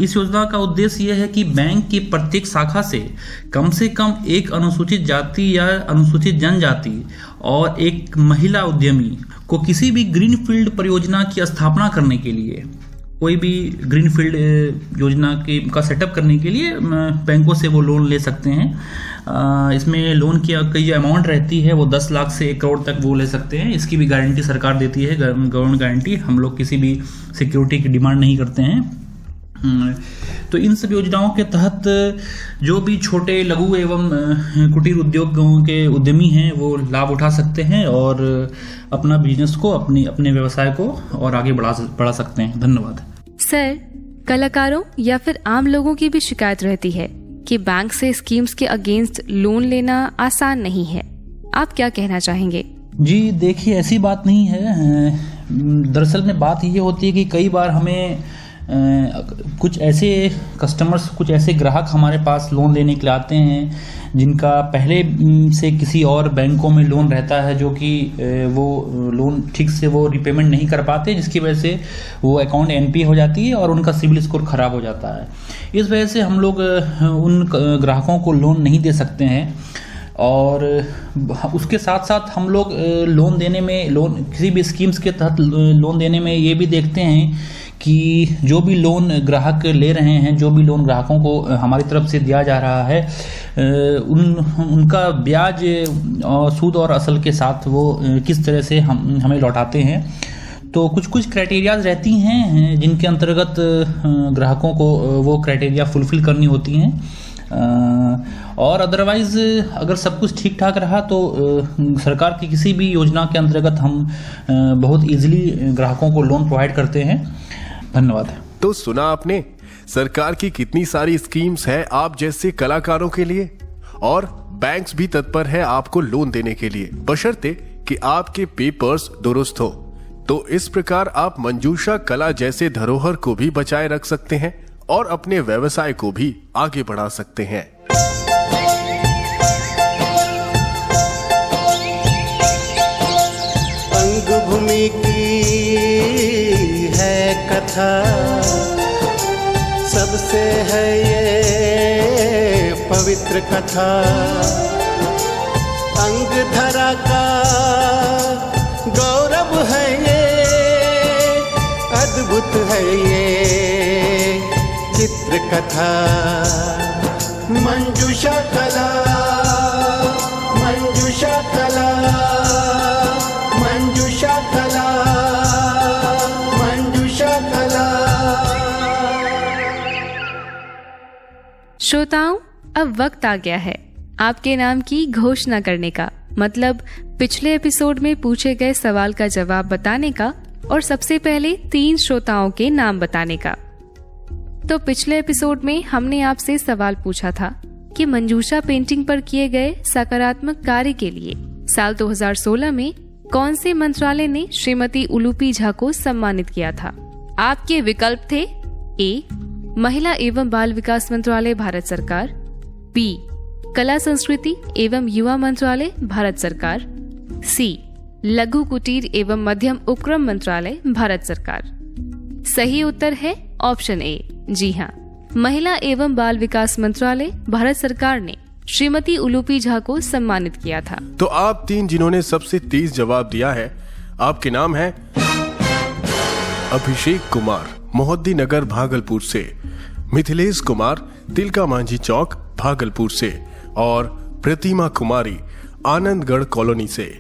इस योजना का उद्देश्य यह है कि बैंक की प्रत्येक शाखा से कम एक अनुसूचित जाति या अनुसूचित जनजाति और एक महिला उद्यमी को किसी भी ग्रीनफील्ड परियोजना की स्थापना करने के लिए, कोई भी ग्रीनफील्ड योजना का सेटअप करने के लिए बैंकों से वो लोन ले सकते हैं। इसमें लोन की जो अमाउंट रहती है वो 10 लाख से 1 करोड़ तक वो ले सकते हैं। इसकी भी गारंटी सरकार देती है, गवर्नमेंट गारंटी। हम लोग किसी भी सिक्योरिटी की डिमांड नहीं करते हैं। तो इन सब योजनाओं के तहत जो भी छोटे लघु एवं कुटीर उद्योगों के उद्यमी हैं वो लाभ उठा सकते हैं और अपना बिजनेस को, अपने व्यवसाय को और आगे बढ़ा सकते हैं। धन्यवाद। सर, कलाकारों या फिर आम लोगों की भी शिकायत रहती है कि बैंक से स्कीम्स के अगेंस्ट लोन लेना आसान नहीं है। आप क्या कहना चाहेंगे? जी देखिए, ऐसी बात नहीं है। दरअसल में बात ये होती है कि कई बार हमें कुछ ऐसे कस्टमर्स, कुछ ऐसे ग्राहक हमारे पास लोन लेने के लिए आते हैं जिनका पहले से किसी और बैंकों में लोन रहता है, जो कि वो लोन ठीक से वो रिपेमेंट नहीं कर पाते, जिसकी वजह से वो अकाउंट NPA हो जाती है और उनका सिबिल स्कोर खराब हो जाता है। इस वजह से हम लोग उन ग्राहकों को लोन नहीं दे सकते हैं। और उसके साथ साथ हम लोग किसी भी स्कीम्स के तहत लोन देने में ये भी देखते हैं कि जो भी लोन ग्राहक ले रहे हैं, जो भी लोन ग्राहकों को हमारी तरफ से दिया जा रहा है, उनका ब्याज और सूद और असल के साथ वो किस तरह से हमें लौटाते हैं। तो कुछ क्राइटेरियाज रहती हैं जिनके अंतर्गत ग्राहकों को वो क्राइटेरिया फुलफिल करनी होती हैं। और अदरवाइज अगर सब कुछ ठीक ठाक रहा तो सरकार की किसी भी योजना के अंतर्गत हम बहुत इजीली ग्राहकों को लोन प्रोवाइड करते हैं। धन्यवाद। तो सुना आपने, सरकार की कितनी सारी स्कीम्स हैं आप जैसे कलाकारों के लिए, और बैंक्स भी तत्पर है आपको लोन देने के लिए, बशर्ते कि आपके पेपर्स दुरुस्त हो। तो इस प्रकार आप मंजूषा कला जैसे धरोहर को भी बचाए रख सकते हैं और अपने व्यवसाय को भी आगे बढ़ा सकते हैं। अंग भूमि की है कथा, सबसे है ये पवित्र कथा। अंग धरा का गौरव है ये, अद्भुत है ये चित्र कथा। मंजूषा कला, मंजूषा कला, मंजूषा कला, मंजूषा कला। श्रोताओं, अब वक्त आ गया है आपके नाम की घोषणा करने का, मतलब पिछले एपिसोड में पूछे गए सवाल का जवाब बताने का और सबसे पहले 3 श्रोताओं के नाम बताने का। तो पिछले एपिसोड में हमने आपसे सवाल पूछा था कि मंजूषा पेंटिंग पर किए गए सकारात्मक कार्य के लिए साल 2016 में कौन से मंत्रालय ने श्रीमती उलूपी झा को सम्मानित किया था। आपके विकल्प थे ए. महिला एवं बाल विकास मंत्रालय भारत सरकार, बी. कला संस्कृति एवं युवा मंत्रालय भारत सरकार, सी. लघु कुटीर एवं मध्यम उपक्रम मंत्रालय भारत सरकार। सही उत्तर है ऑप्शन ए। जी हाँ, महिला एवं बाल विकास मंत्रालय भारत सरकार ने श्रीमती उलूपी झा को सम्मानित किया था। तो आप 3 जिन्होंने सबसे तेज जवाब दिया है, आपके नाम है अभिषेक कुमार, मोहद्दी नगर भागलपुर से, मिथिलेश कुमार, तिलका मांझी चौक भागलपुर से और प्रतिमा कुमारी, आनंदगढ़ कॉलोनी से।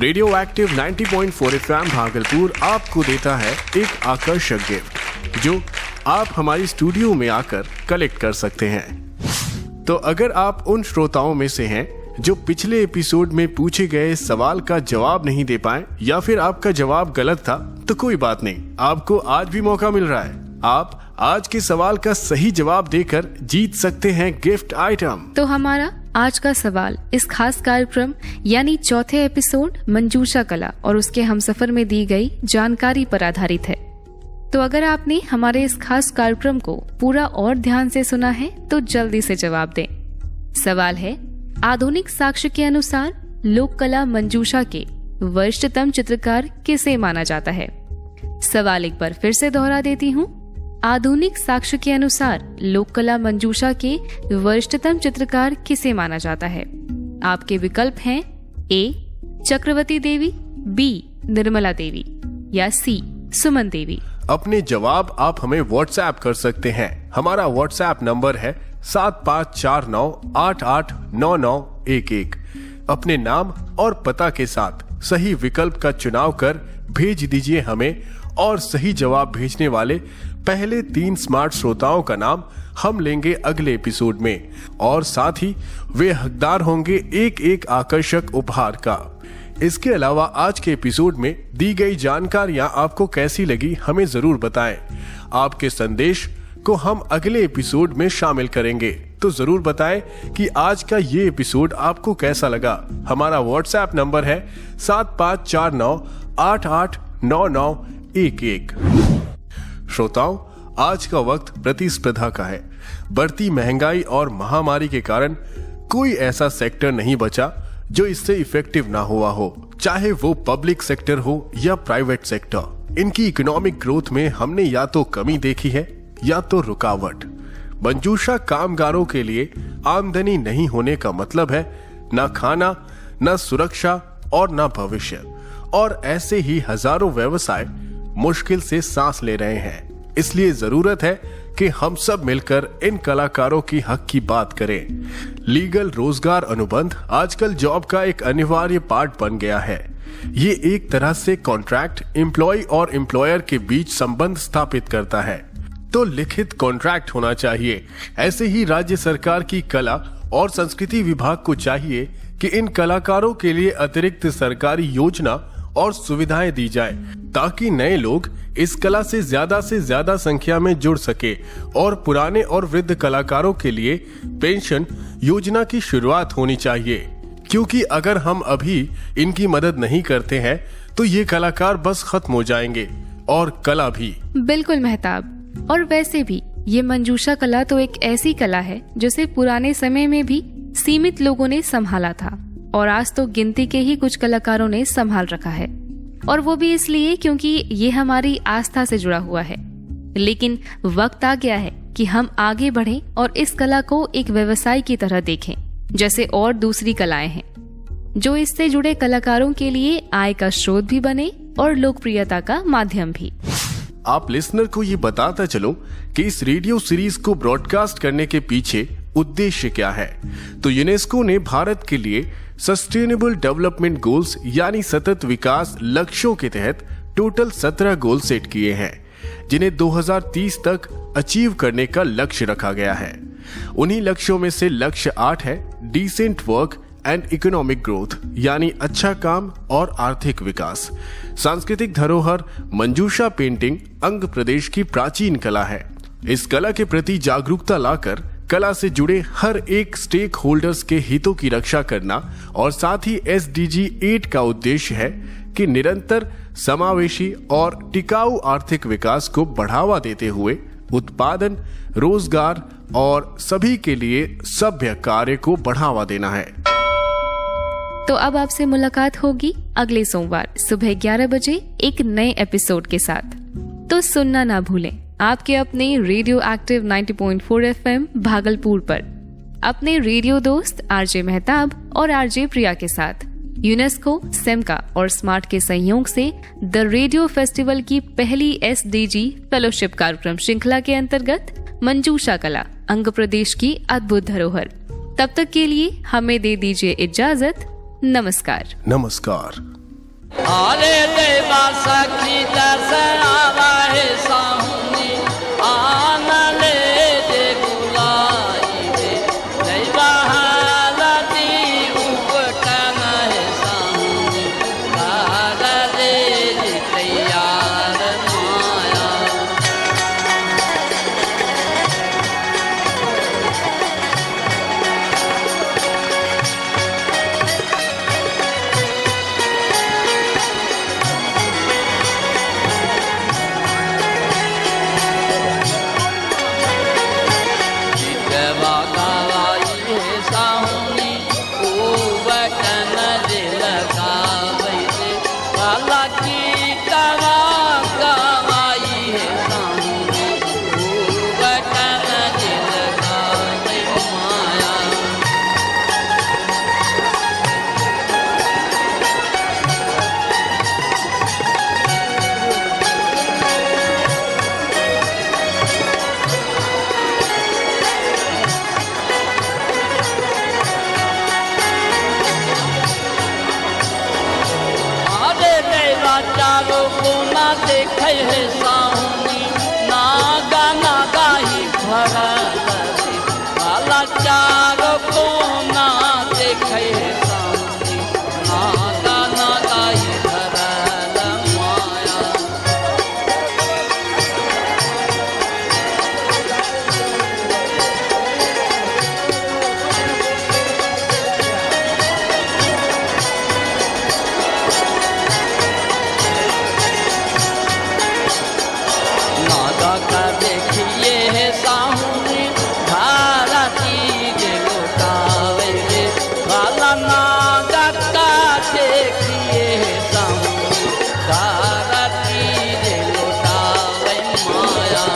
रेडियो एक्टिव 90.4 FM भागलपुर आपको देता है एक आकर्षक गिफ्ट जो आप हमारी स्टूडियो में आकर कलेक्ट कर सकते हैं। तो अगर आप उन श्रोताओं में से हैं जो पिछले एपिसोड में पूछे गए सवाल का जवाब नहीं दे पाए या फिर आपका जवाब गलत था, तो कोई बात नहीं, आपको आज भी मौका मिल रहा है। आप आज के सवाल का सही जवाब देकर जीत सकते हैं गिफ्ट आइटम। तो हमारा आज का सवाल इस खास कार्यक्रम यानी चौथे एपिसोड मंजूषा कला और उसके हमसफर में दी गई जानकारी पर आधारित है। तो अगर आपने हमारे इस खास कार्यक्रम को पूरा और ध्यान से सुना है तो जल्दी से जवाब दें। सवाल है, आधुनिक साक्ष्य के अनुसार लोक कला मंजूषा के वरिष्ठतम चित्रकार किसे माना जाता है। सवाल एक बार फिर से दोहरा देती हूँ। आधुनिक साक्ष्य के अनुसार लोक कला मंजूषा के वरिष्ठतम चित्रकार किसे माना जाता है। आपके विकल्प हैं ए. चक्रवर्ती देवी, बी. निर्मला देवी या सी. सुमन देवी। अपने जवाब आप हमें व्हाट्सएप कर सकते हैं। हमारा व्हाट्सएप नंबर है 7549889911। अपने नाम और पता के साथ सही विकल्प का चुनाव कर भेज दीजिए हमें, और सही जवाब भेजने वाले पहले 3 स्मार्ट श्रोताओं का नाम हम लेंगे अगले एपिसोड में, और साथ ही वे हकदार होंगे एक आकर्षक उपहार का। इसके अलावा आज के एपिसोड में दी गई जानकारियां आपको कैसी लगी हमें जरूर बताएं। आपके संदेश को हम अगले एपिसोड में शामिल करेंगे, तो जरूर बताएं कि आज का ये एपिसोड आपको कैसा लगा। हमारा व्हाट्सएप नंबर है 7549889911। श्रोताओं, आज का वक्त प्रतिस्पर्धा का है। बढ़ती महंगाई और महामारी के कारण कोई ऐसा सेक्टर नहीं बचा जो इससे इफेक्टिव ना हुआ हो, चाहे वो पब्लिक सेक्टर हो या प्राइवेट सेक्टर। इनकी इकोनॉमिक ग्रोथ में हमने या तो कमी देखी है या तो रुकावट। मंजूषा कामगारों के लिए आमदनी नहीं होने का मतलब है ना खाना, ना सुरक्षा और ना भविष्य, और ऐसे ही हजारों व्यवसाय मुश्किल से सांस ले रहे हैं। इसलिए जरूरत है कि हम सब मिलकर इन कलाकारों की हक की बात करें। लीगल रोजगार अनुबंध आजकल जॉब का एक अनिवार्य पार्ट बन गया है। ये एक तरह से कॉन्ट्रैक्ट एम्प्लॉय और एम्प्लॉयर के बीच संबंध स्थापित करता है, तो लिखित कॉन्ट्रैक्ट होना चाहिए। ऐसे ही राज्य सरकार की कला और संस्कृति विभाग को चाहिए कि इन कलाकारों के लिए अतिरिक्त सरकारी योजना और सुविधाएं दी जाए, ताकि नए लोग इस कला से ज्यादा संख्या में जुड़ सके, और पुराने और वृद्ध कलाकारों के लिए पेंशन योजना की शुरुआत होनी चाहिए। क्योंकि अगर हम अभी इनकी मदद नहीं करते हैं तो ये कलाकार बस खत्म हो जाएंगे, और कला भी। बिल्कुल मेहताब, और वैसे भी ये मंजूषा कला तो एक ऐसी कला है जिसे पुराने समय में भी सीमित लोगों ने संभाला था, और आज तो गिनती के ही कुछ कलाकारों ने संभाल रखा है, और वो भी इसलिए क्योंकि ये हमारी आस्था से जुड़ा हुआ है। लेकिन वक्त आ गया है कि हम आगे बढ़ें और इस कला को एक व्यवसाय की तरह देखें, जैसे और दूसरी कलाएं हैं, जो इससे जुड़े कलाकारों के लिए आय का स्रोत भी बने और लोकप्रियता का माध्यम भी। आप लिसनर को ये बताता चलो कि इस रेडियो सीरीज को ब्रॉडकास्ट करने के पीछे उद्देश्य क्या है। तो यूनेस्को ने भारत के लिए सस्टेनेबल डेवलपमेंट गोल्स यानी सतत विकास लक्ष्यों के तहत टोटल 17 गोल सेट किए हैं, जिन्हें 2030 तक अचीव करने का लक्ष्य रखा गया है। उन्हीं लक्ष्यों में से लक्ष्य 8 है decent work and economic growth, यानी अच्छा काम और आर्थिक विकास। सांस्कृतिक धरोहर मंजूषा पेंटिंग अंग प्रदेश की प्राचीन कला है। इस कला के प्रति जागरूकता लाकर कला से जुड़े हर एक स्टेक होल्डर्स के हितों की रक्षा करना और साथ ही SDG 8 का उद्देश्य है कि निरंतर समावेशी और टिकाऊ आर्थिक विकास को बढ़ावा देते हुए उत्पादन, रोजगार और सभी के लिए सभ्य कार्य को बढ़ावा देना है। तो अब आपसे मुलाकात होगी अगले सोमवार सुबह 11 बजे एक नए एपिसोड के साथ। तो सुनना ना भूलें आपके अपने रेडियो एक्टिव 90.4 FM भागलपुर पर अपने रेडियो दोस्त RJ मेहताब और RJ प्रिया के साथ यूनेस्को, सेमका और स्मार्ट के सहयोग से द रेडियो फेस्टिवल की पहली SDG फेलोशिप कार्यक्रम श्रृंखला के अंतर्गत मंजूषा कला अंग प्रदेश की अद्भुत धरोहर। तब तक के लिए हमें दे दीजिए इजाजत। नमस्कार। नमस्कार। अरे देवा सखी दस आवा है साहुनी आन ले दे बुलाई दे देवा हालती उपटन है साहुनी कार दे तैयार माया। चारों को ना देखे है साहुनी ना गाना गाही भरत वाला चारों को ना देखे है साहुनी ना गाना गाही भरत माया। देखिए है साहुनी भारती के लुटावे वाला नागा का देखिए है साहुनी भारती के लुटावे माया।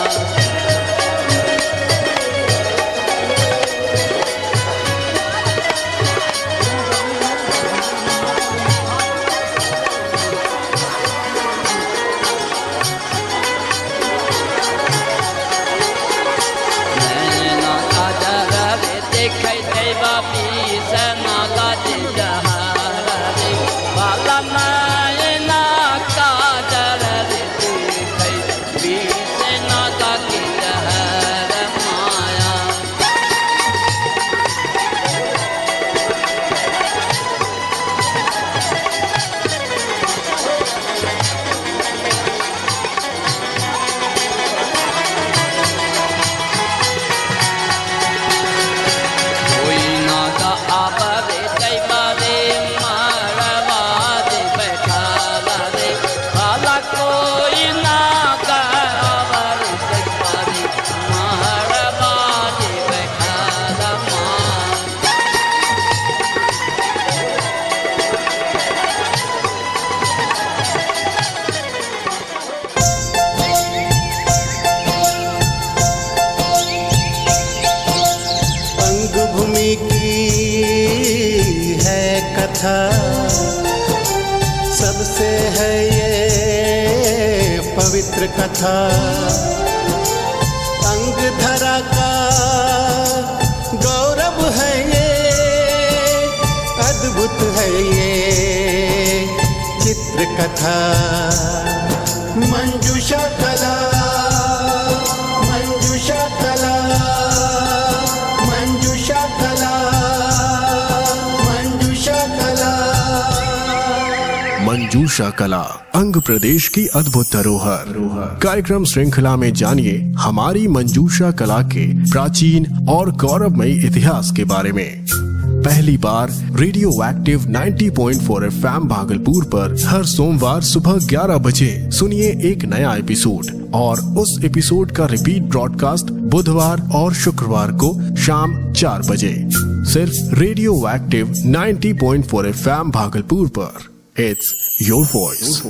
देखे देवा पीस नागा जहरे वाला नैना काजर देखे पीस नागा की जहर माया। भूमि की है कथा सबसे है ये पवित्र कथा। अंग धरा का गौरव है ये अद्भुत है ये चित्र कथा। मंजूषा कला मंजूषा कला मंजूषा कला, अंग प्रदेश की अद्भुत धरोहर। कार्यक्रम श्रृंखला में जानिए हमारी मंजूषा कला के प्राचीन और गौरवमयी इतिहास के बारे में। पहली बार रेडियो एक्टिव 90.4 FM भागलपुर पर हर सोमवार सुबह 11 बजे सुनिए एक नया एपिसोड, और उस एपिसोड का रिपीट ब्रॉडकास्ट बुधवार और शुक्रवार को शाम 4 बजे सिर्फ रेडियो एक्टिव 90.4 FM भागलपुर पर। It's your voice.